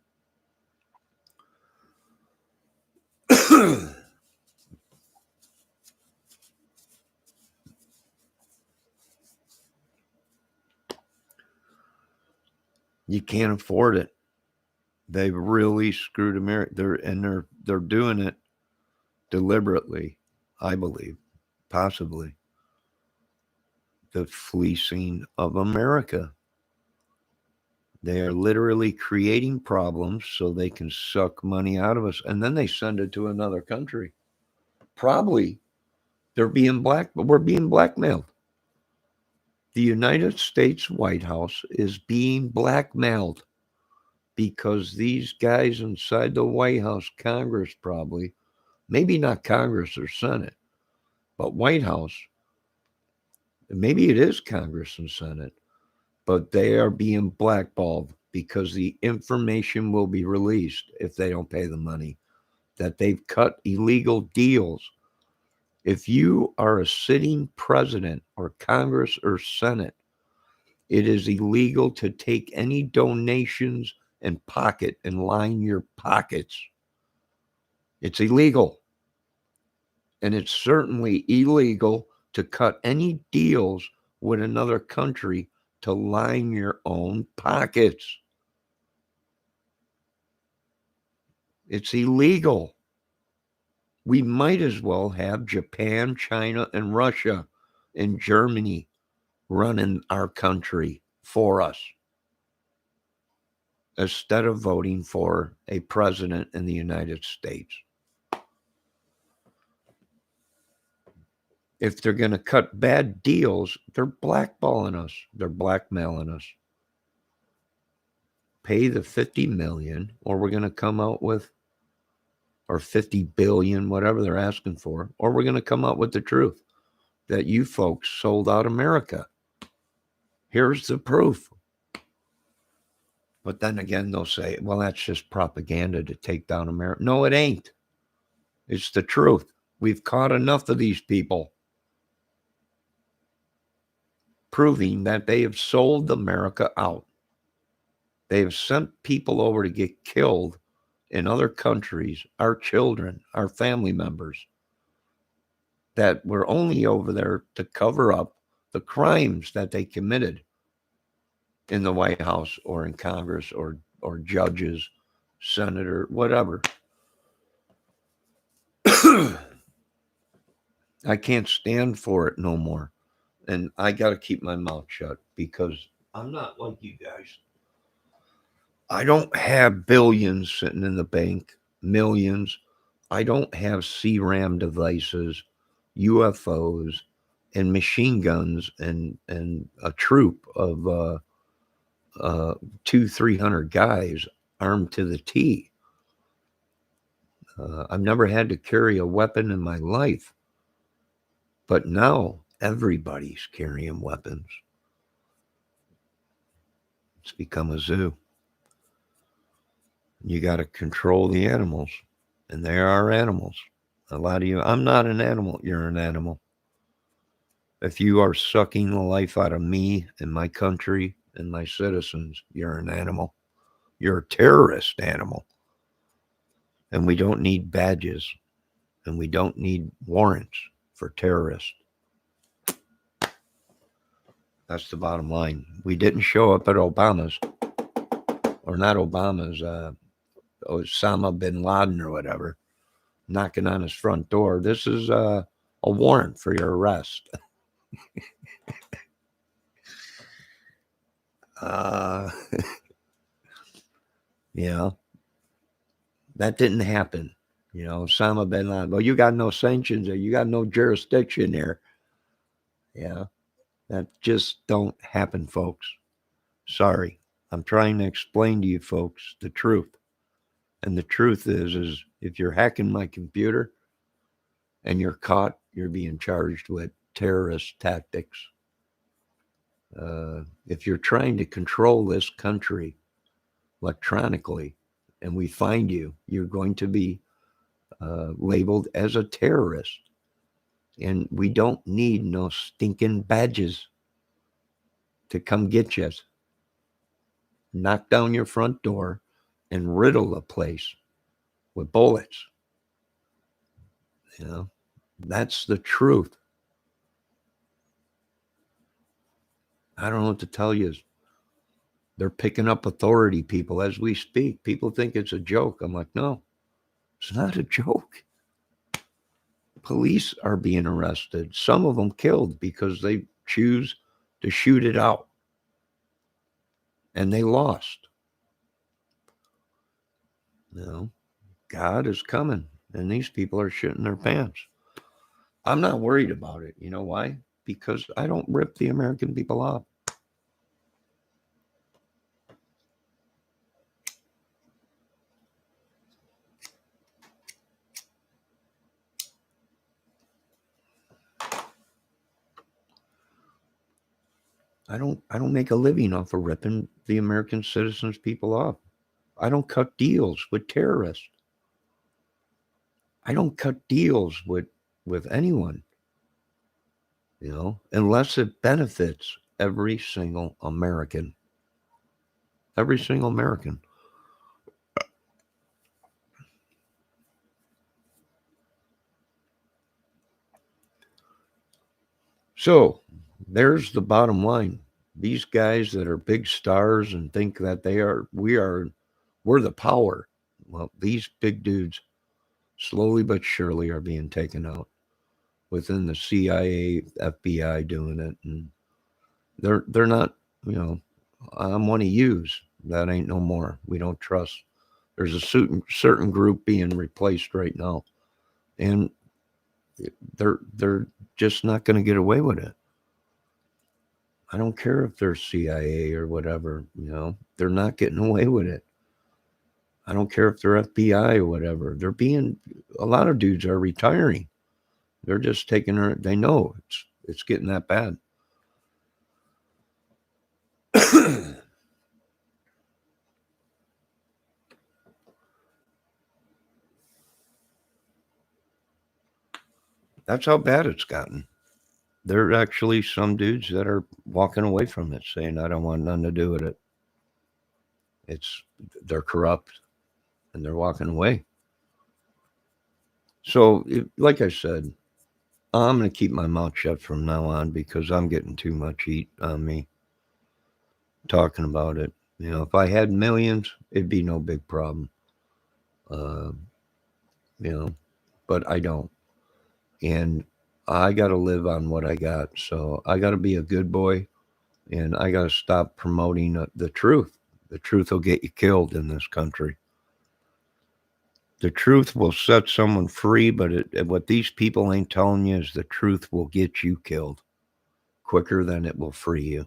You can't afford it. They've really screwed America. They're doing it deliberately, I believe, possibly. The fleecing of America. They are literally creating problems so they can suck money out of us, and then they send it to another country. Probably we're being blackmailed. The United States White House is being blackmailed because these guys inside the White House, Congress probably, maybe not Congress or Senate, but White House, maybe it is Congress and Senate, but they are being blackballed because the information will be released if they don't pay the money, that they've cut illegal deals. If you are a sitting president or Congress or Senate, it is illegal to take any donations and pocket and line your pockets. It's illegal. And it's certainly illegal to cut any deals with another country to line your own pockets. It's illegal. We might as well have Japan, China, and Russia and Germany running our country for us instead of voting for a president in the United States. If they're going to cut bad deals, they're blackballing us. They're blackmailing us. Pay the 50 million or we're going to come out with, or 50 billion, whatever they're asking for, or we're going to come out with the truth that you folks sold out America. Here's the proof. But then again, they'll say, well, that's just propaganda to take down America. No, it ain't. It's the truth. We've caught enough of these people proving that they have sold America out. They have sent people over to get killed in other countries, our children, our family members, that were only over there to cover up the crimes that they committed in the White House or in Congress or judges, senator, whatever. I can't stand for it no more. And I got to keep my mouth shut because I'm not like you guys. I don't have billions sitting in the bank, millions. I don't have CRAM devices, UFOs, and machine guns and a troop of 200-300 guys armed to the T. I've never had to carry a weapon in my life, but now everybody's carrying weapons. It's become a zoo. You got to control the animals, and they are animals. A lot of you, I'm not an animal, you're an animal. If you are sucking the life out of me and my country and my citizens, you're an animal. You're a terrorist animal. And we don't need badges, and we don't need warrants for terrorists. That's the bottom line. We didn't show up at Obama's, or not Obama's, Osama bin Laden or whatever, knocking on his front door. This is a warrant for your arrest. Yeah, that didn't happen. Osama bin Laden. Well, you got no sanctions there. You got no jurisdiction there. Yeah, that just don't happen, folks. Sorry. I'm trying to explain to you folks the truth. And the truth is if you're hacking my computer and you're caught, you're being charged with terrorist tactics. If you're trying to control this country electronically and we find you, you're going to be labeled as a terrorist. And we don't need no stinking badges to come get you. Knock down your front door and riddle the place with bullets. That's the truth. I don't know what to tell you. They're picking up authority people as we speak. People think it's a joke. I'm like, no, it's not a joke. Police are being arrested. Some of them killed because they choose to shoot it out. And they lost. God is coming. And these people are shitting their pants. I'm not worried about it. You know why? Because I don't rip the American people off. I don't make a living off of ripping the American citizens people off. I don't cut deals with terrorists. I don't cut deals with anyone, unless it benefits every single American. Every single American. So there's the bottom line. These guys that are big stars and think that we're the power. Well, these big dudes slowly but surely are being taken out within the CIA, FBI doing it. And they're not, I'm one of yous. That ain't no more. We don't trust. There's a certain group being replaced right now. And they're just not going to get away with it. I don't care if they're CIA or whatever, they're not getting away with it. I don't care if they're FBI or whatever. A lot of dudes are retiring. They're just taking they know it's getting that bad. That's how bad it's gotten. There are actually some dudes that are walking away from it, saying, I don't want nothing to do with it. They're corrupt. and they're walking away. So, like I said, I'm going to keep my mouth shut from now on because I'm getting too much heat on me talking about it. You know, if I had millions, it'd be no big problem. Uh, you know, but I don't. And I got to live on what I got. So I got to be a good boy and I got to stop promoting the truth. The truth will get you killed in this country. The truth will set someone free, but what these people ain't telling you is the truth will get you killed quicker than it will free you.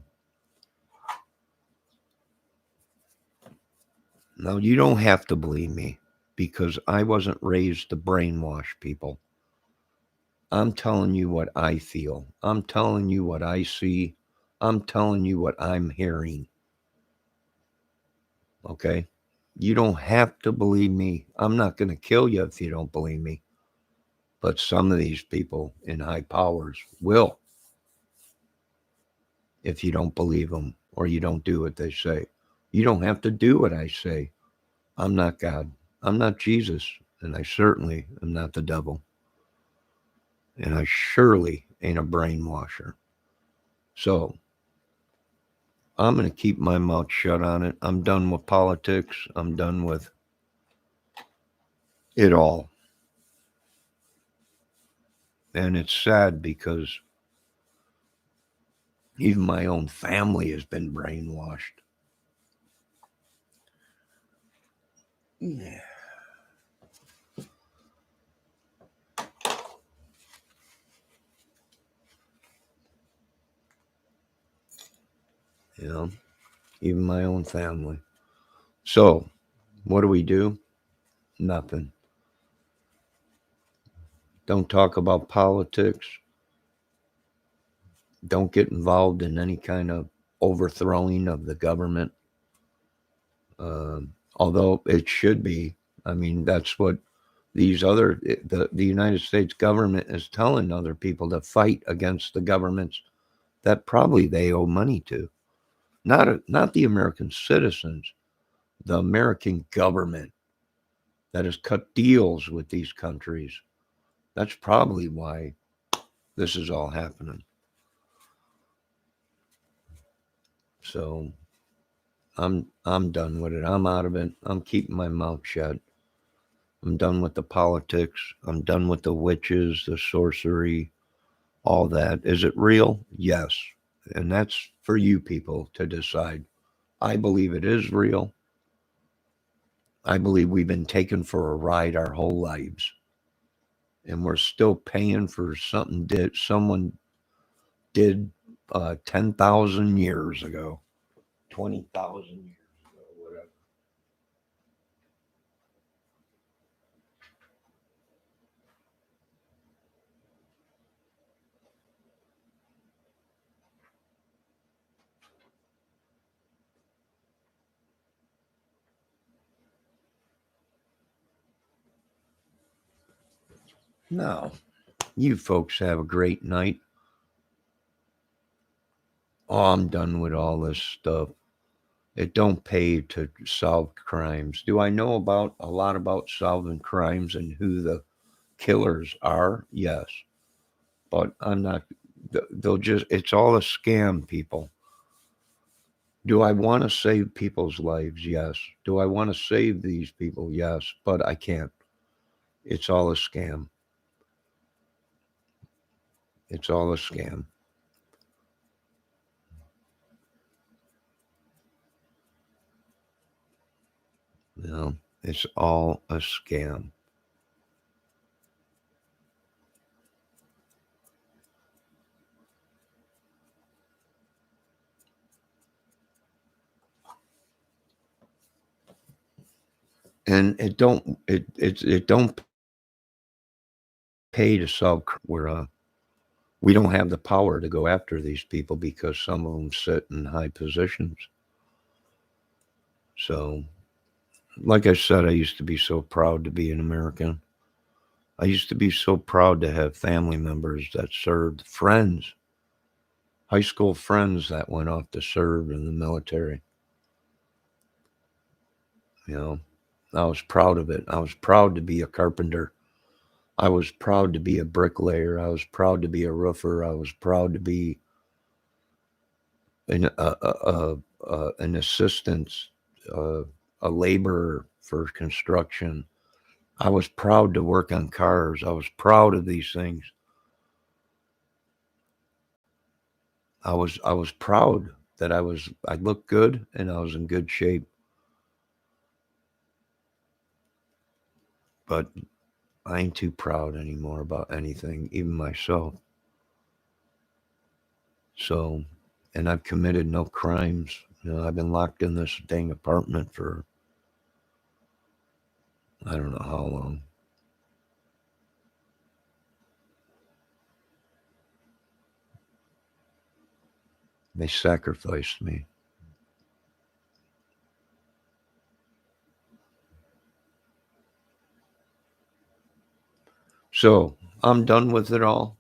Now, you don't have to believe me because I wasn't raised to brainwash people. I'm telling you what I feel. I'm telling you what I see. I'm telling you what I'm hearing. Okay? You don't have to believe me. I'm not going to kill you if you don't believe me. But some of these people in high powers will if you don't believe them or you don't do what they say. You don't have to do what I say. I'm not God. I'm not Jesus. And I certainly am not the devil. And I surely ain't a brainwasher. So I'm going to keep my mouth shut on it. I'm done with politics. I'm done with it all. And it's sad because even my own family has been brainwashed. Yeah. You know, even my own family. So, what do? Nothing. Don't talk about politics. Don't get involved in any kind of overthrowing of the government. Although it should be. I mean, that's what the United States government is telling other people to fight against the governments that probably they owe money to. Not the American citizens, the American government that has cut deals with these countries. That's probably why this is all happening. So I'm done with it. I'm out of it. I'm keeping my mouth shut. I'm done with the politics. I'm done with the witches, the sorcery, all that. Is it real? Yes. And that's for you people to decide. I believe it is real. I believe we've been taken for a ride our whole lives. And we're still paying for something someone did 10,000 years ago, 20,000 years ago, whatever. No, you folks have a great night. Oh, I'm done with all this stuff. It don't pay to solve crimes. Do I know about a lot about solving crimes and who the killers are? Yes. But I'm not, they'll just, it's all a scam, people. Do I want to save people's lives? Yes. Do I want to save these people? Yes. But I can't. It's all a scam. It's all a scam. You know, it's all a scam. And it don't pay to solve. We don't have the power to go after these people because some of them sit in high positions. So, like I said, I used to be so proud to be an American. I used to be so proud to have family members that served, friends, high school friends that went off to serve in the military. You know, I was proud of it. I was proud to be a carpenter. I was proud to be a bricklayer. I was proud to be a roofer. I was proud to be an assistant, uh, a laborer for construction. I was proud to work on cars. I was proud of these things. I was proud that I looked good and I was in good shape. But I ain't too proud anymore about anything, even myself. So, and I've committed no crimes. You know, I've been locked in this dang apartment for I don't know how long. They sacrificed me. So I'm done with it all.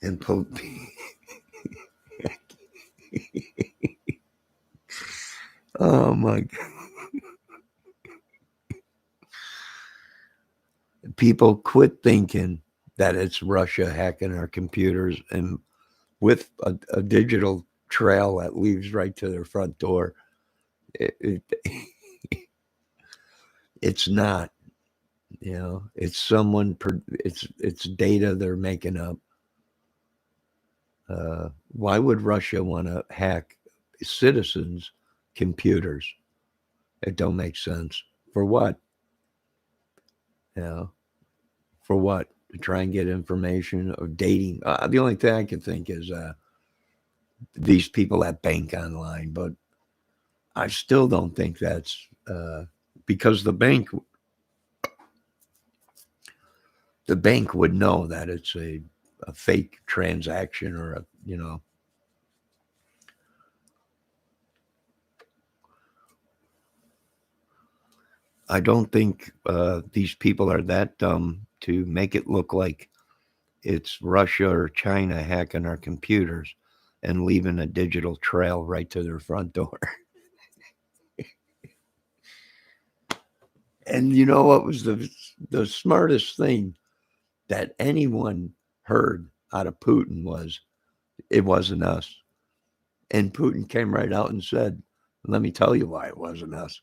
And oh my God. People quit thinking that it's Russia hacking our computers and with a digital trail that leads right to their front door. It, it's not, you know, it's someone, it's data they're making up. Why would Russia want to hack citizens' computers? It don't make sense. For what? You know, for what? To try and get information or dating. The only thing I can think is these people that bank online, but I still don't think that's because the bank would know that it's a fake transaction or a, you know. I don't think these people are that dumb to make it look like it's Russia or China hacking our computers and leaving a digital trail right to their front door. And you know what was the smartest thing that anyone heard out of Putin was it wasn't us. And Putin came right out and said, let me tell you why it wasn't us.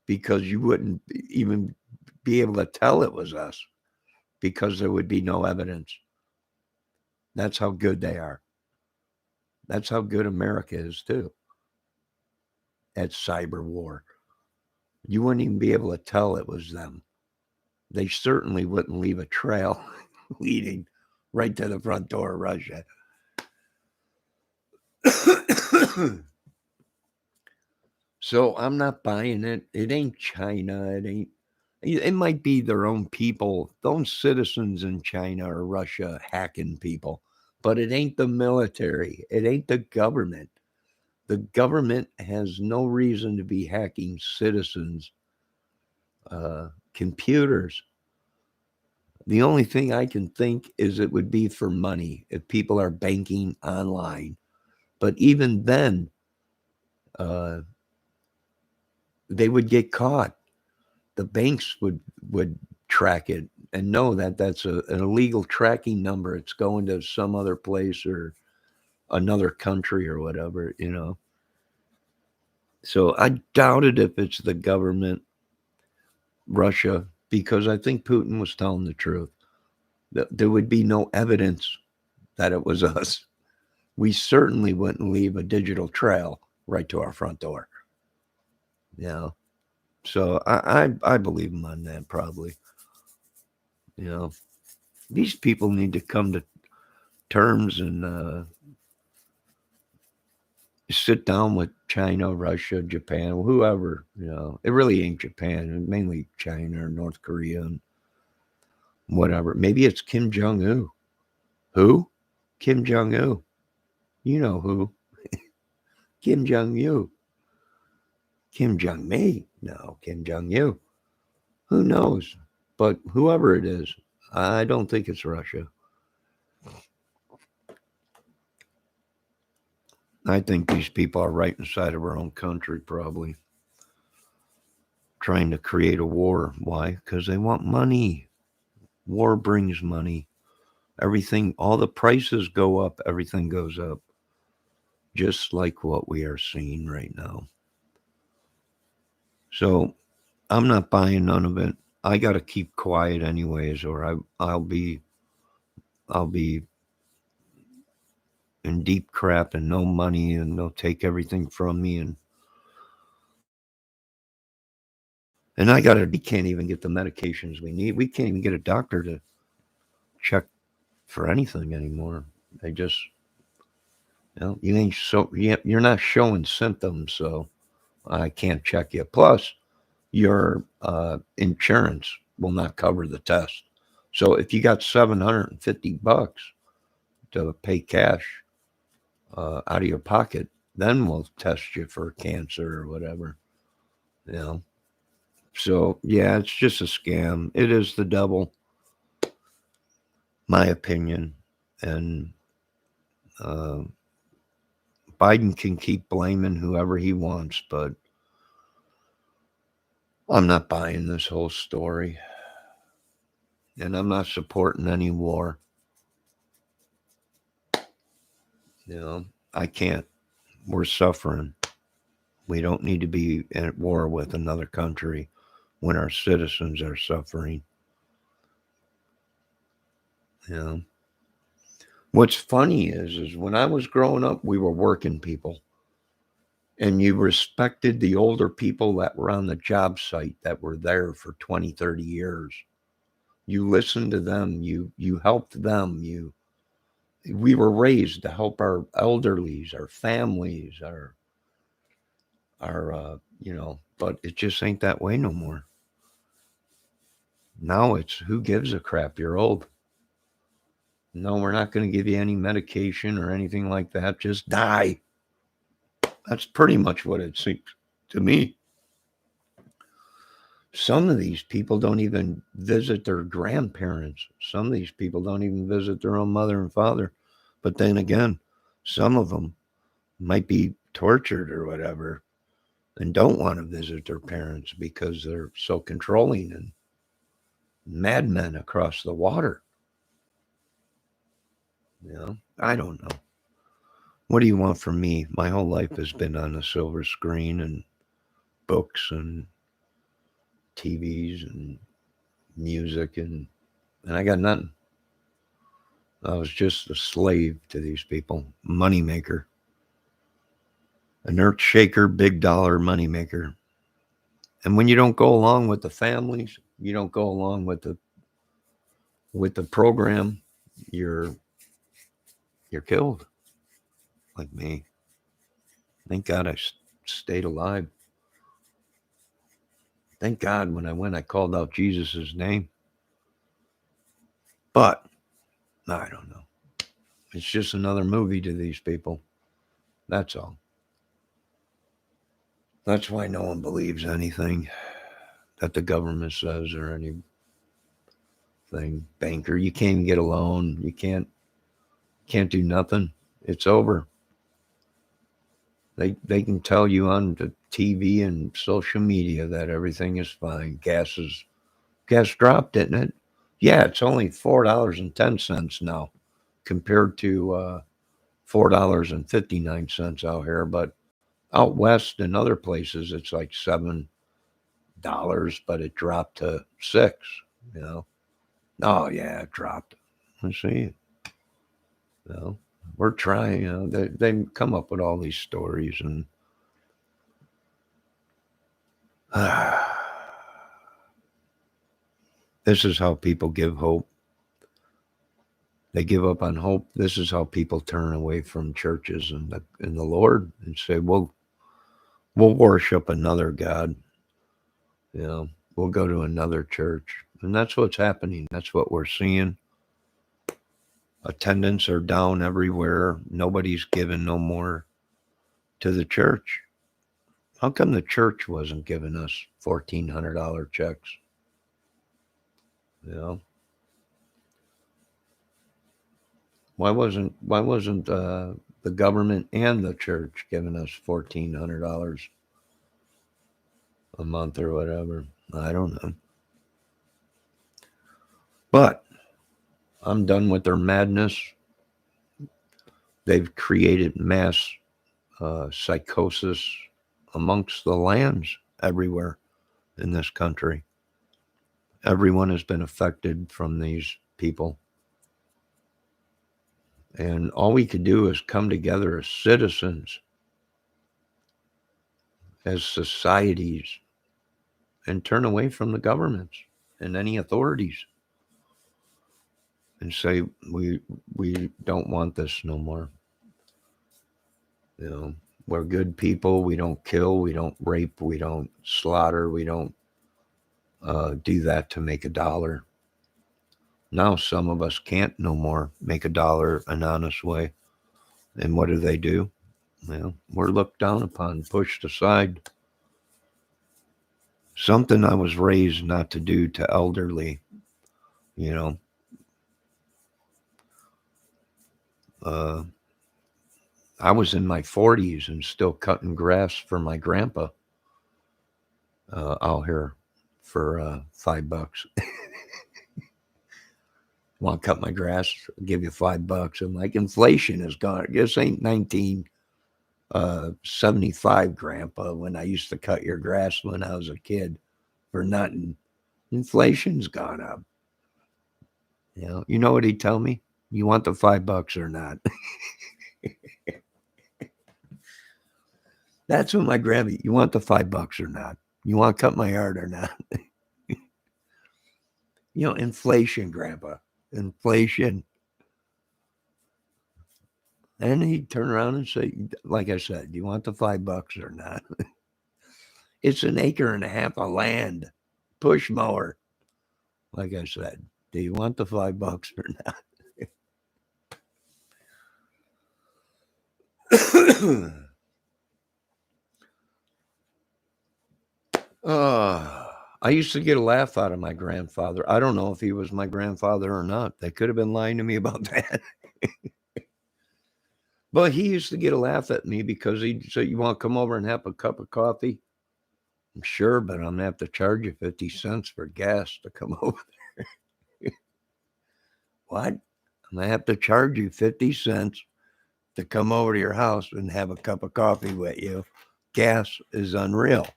Because you wouldn't even be able to tell it was us because there would be no evidence. That's how good they are. That's how good America is, too, at cyber war. You wouldn't even be able to tell it was them. They certainly wouldn't leave a trail leading right to the front door of Russia. So I'm not buying it. It ain't China. It ain't. It might be their own people, own citizens in China or Russia hacking people, but it ain't the military. It ain't the government. The government has no reason to be hacking citizens' computers. The only thing I can think is it would be for money if people are banking online. But even then, uh, they would get caught. The banks would track it and know that that's an illegal tracking number. It's going to some other place or another country or whatever, you know. So I doubt it if it's the government, Russia, because I think Putin was telling the truth. There would be no evidence that it was us. We certainly wouldn't leave a digital trail right to our front door. You know. So I believe him on that probably. You know, these people need to come to terms and sit down with China, Russia, Japan, whoever. You know, it really ain't Japan, mainly China or North Korea and whatever. Maybe it's Kim Jong Un. Who? Kim Jong Un. You know who? Kim Jong-il. Kim Jong-me? No, Kim Jong-il. Who knows? But whoever it is, I don't think it's Russia. I think these people are right inside of our own country, probably trying to create a war. Why? Because they want money. War brings money. Everything, all the prices go up, everything goes up. Just like what we are seeing right now. So I'm not buying none of it. I got to keep quiet anyways, or I'll be in deep crap and no money, and they'll take everything from me, and we can't even get the medications we need. We can't even get a doctor to check for anything anymore. They just, you're not showing symptoms, so I can't check you. Plus, your insurance will not cover the test. So if you got $750 to pay cash out of your pocket, then we'll test you for cancer or whatever. So yeah, it's just a scam. It is the devil, my opinion. And Biden can keep blaming whoever he wants, but I'm not buying this whole story. And I'm not supporting any war. I can't. We're suffering. We don't need to be at war with another country when our citizens are suffering. What's funny is when I was growing up, we were working people. And you respected the older people that were on the job site that were there for 20, 30 years. You listened to them. You helped them. We were raised to help our elderlies, our families, but it just ain't that way no more. Now it's who gives a crap? You're old. No, we're not going to give you any medication or anything like that. Just die. That's pretty much what it seems to me. Some of these people don't even visit their grandparents. Some of these people don't even visit their own mother and father. But then again, some of them might be tortured or whatever and don't want to visit their parents because they're so controlling and madmen across the water. I don't know. What do you want from me? My whole life has been on a silver screen and books and TVs and music, and I got nothing. I was just a slave to these people. Moneymaker. An earth shaker, big dollar moneymaker. And when you don't go along with the families, you don't go along with the program, you're killed. Like me. Thank God I stayed alive. Thank God when I went, I called out Jesus' name. But I don't know. It's just another movie to these people. That's all. That's why no one believes anything that the government says or anything. Banker, you can't even get a loan. You can't do nothing. It's over. They can tell you on the TV and social media that everything is fine. Gas dropped, didn't it? Yeah, it's only $4.10 now compared to $4.59 out here. But out west and other places, it's like $7, but it dropped to $6. Oh yeah, it dropped. Let's see. We're trying. They come up with all these stories, and this is how people give hope. They give up on hope. This is how people turn away from churches and the Lord and say, we'll worship another God. We'll go to another church. And that's what's happening. That's what we're seeing. Attendance are down everywhere. Nobody's giving no more to the church. How come the church wasn't giving us $1,400 checks? You know, why wasn't the government and the church giving us $1,400 a month or whatever? I don't know. But I'm done with their madness. They've created mass psychosis amongst the lands everywhere in this country. Everyone has been affected from these people. And all we could do is come together as citizens, as societies, and turn away from the governments and any authorities and say we don't want this no more. You know, we're good people. We don't kill. We don't rape. We don't slaughter. We don't do that to make a dollar. Now some of us can't no more make a dollar an honest way. And what do? Well, we're looked down upon, pushed aside. Something I was raised not to do to elderly, you know. I was in my 40s and still cutting grass for my grandpa out here for $5. Want to cut my grass? I'll give you $5. I'm like, inflation is gone. This ain't 1975, Grandpa, when I used to cut your grass when I was a kid for nothing. Inflation's gone up. You know what he'd tell me? You want the $5 or not? That's what my grandma. You want the $5 or not? You want to cut my yard or not? Inflation, Grandpa. Inflation. And he'd turn around and say, like I said, you want the $5 or not? It's an acre and a half of land, push mower. Like I said, do you want the $5 or not? I used to get a laugh out of my grandfather. I don't know if he was my grandfather or not. They could have been lying to me about that. But he used to get a laugh at me because he'd say, you want to come over and have a cup of coffee? I'm sure, but I'm going to have to charge you 50 cents for gas to come over there. What? I'm going to have to charge you 50 cents to come over to your house and have a cup of coffee with you. Gas is unreal.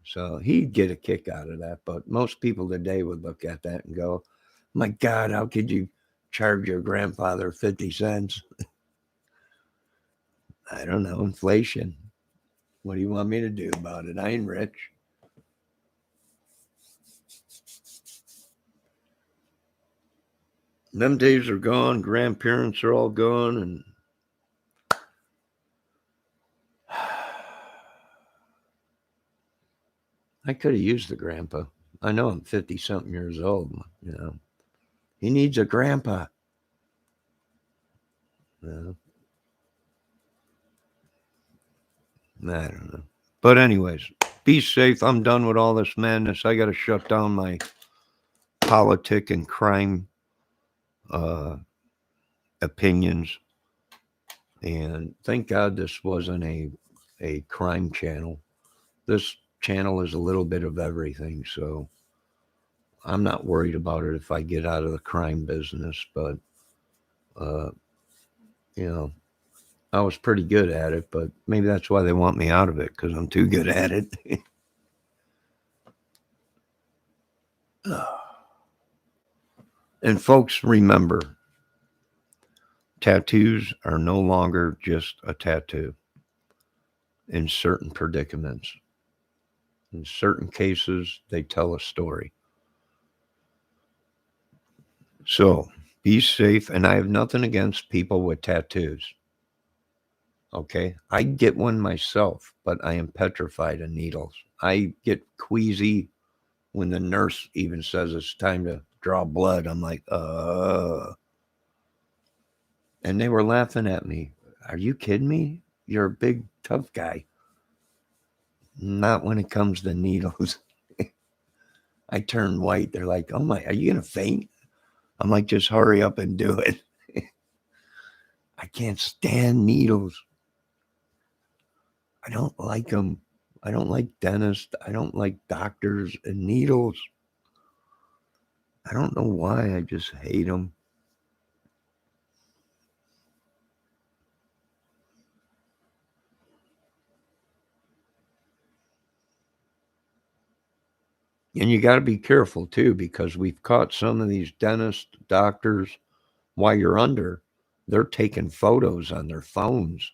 So he'd get a kick out of that. But most people today would look at that and go, my God, how could you charge your grandfather 50 cents? I don't know, inflation. What do you want me to do about it? I ain't rich. Them days are gone. Grandparents are all gone. And I could have used the grandpa. I know I'm 50-something years old. He needs a grandpa. I don't know. But anyways, be safe. I'm done with all this madness. I got to shut down my politic and crime opinions. And thank God this wasn't a crime channel. This channel is a little bit of everything. So I'm not worried about it if I get out of the crime business. But, I was pretty good at it, but maybe that's why they want me out of it, because I'm too good at it. And folks, remember, tattoos are no longer just a tattoo in certain predicaments. In certain cases, they tell a story. So be safe, and I have nothing against people with tattoos. Okay, I get one myself, but I am petrified of needles. I get queasy when the nurse even says it's time to draw blood. I'm like, and they were laughing at me. Are you kidding me? You're a big, tough guy. Not when it comes to needles. I turned white. They're like, oh my, are you going to faint? I'm like, just hurry up and do it. I can't stand needles. I don't like them. I don't like dentists. I don't like doctors and needles. I don't know why. I just hate them. And you got to be careful too, because we've caught some of these dentists, doctors, while you're under, they're taking photos on their phones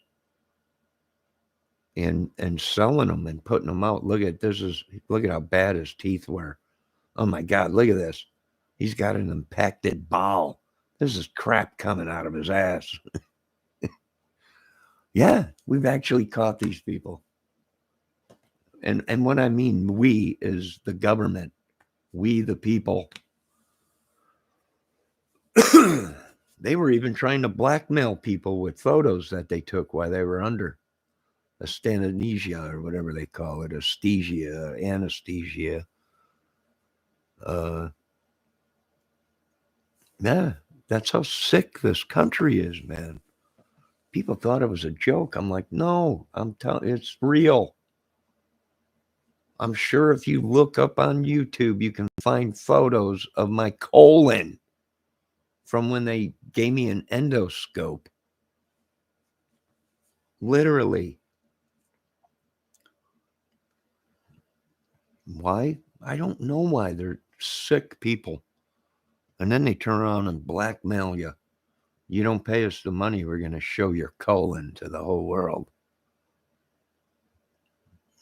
and selling them and putting them out. Look at how bad his teeth were. Oh my God, look at this. He's got an impacted bowel. This is crap coming out of his ass. Yeah, we've actually caught these people. And what I mean we is the government. We the people. They were even trying to blackmail people with photos that they took while they were under anesthesia or whatever they call it, anesthesia. Yeah, that's how sick this country is, man. People thought it was a joke. I'm like, no, I'm telling it's real. I'm sure if you look up on YouTube, you can find photos of my colon from when they gave me an endoscope. Literally. Why? I don't know why. They're sick people. And then they turn around and blackmail you. You don't pay us the money, we're going to show your colon to the whole world.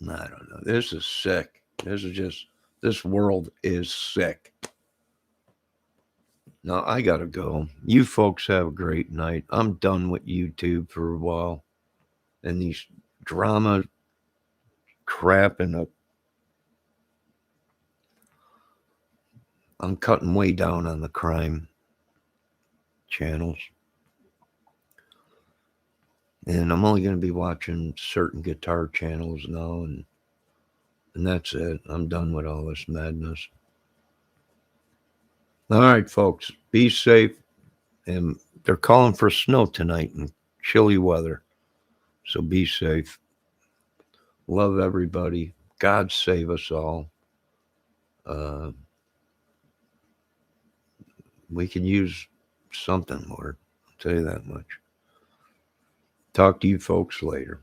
I don't know. This is sick. This world is sick. Now, I got to go. You folks have a great night. I'm done with YouTube for a while. And these drama crap I'm cutting way down on the crime channels. And I'm only going to be watching certain guitar channels now, and that's it. I'm done with all this madness. All right, folks, be safe. And they're calling for snow tonight and chilly weather. So be safe. Love everybody. God save us all. We could use something more. I'll tell you that much. Talk to you folks later.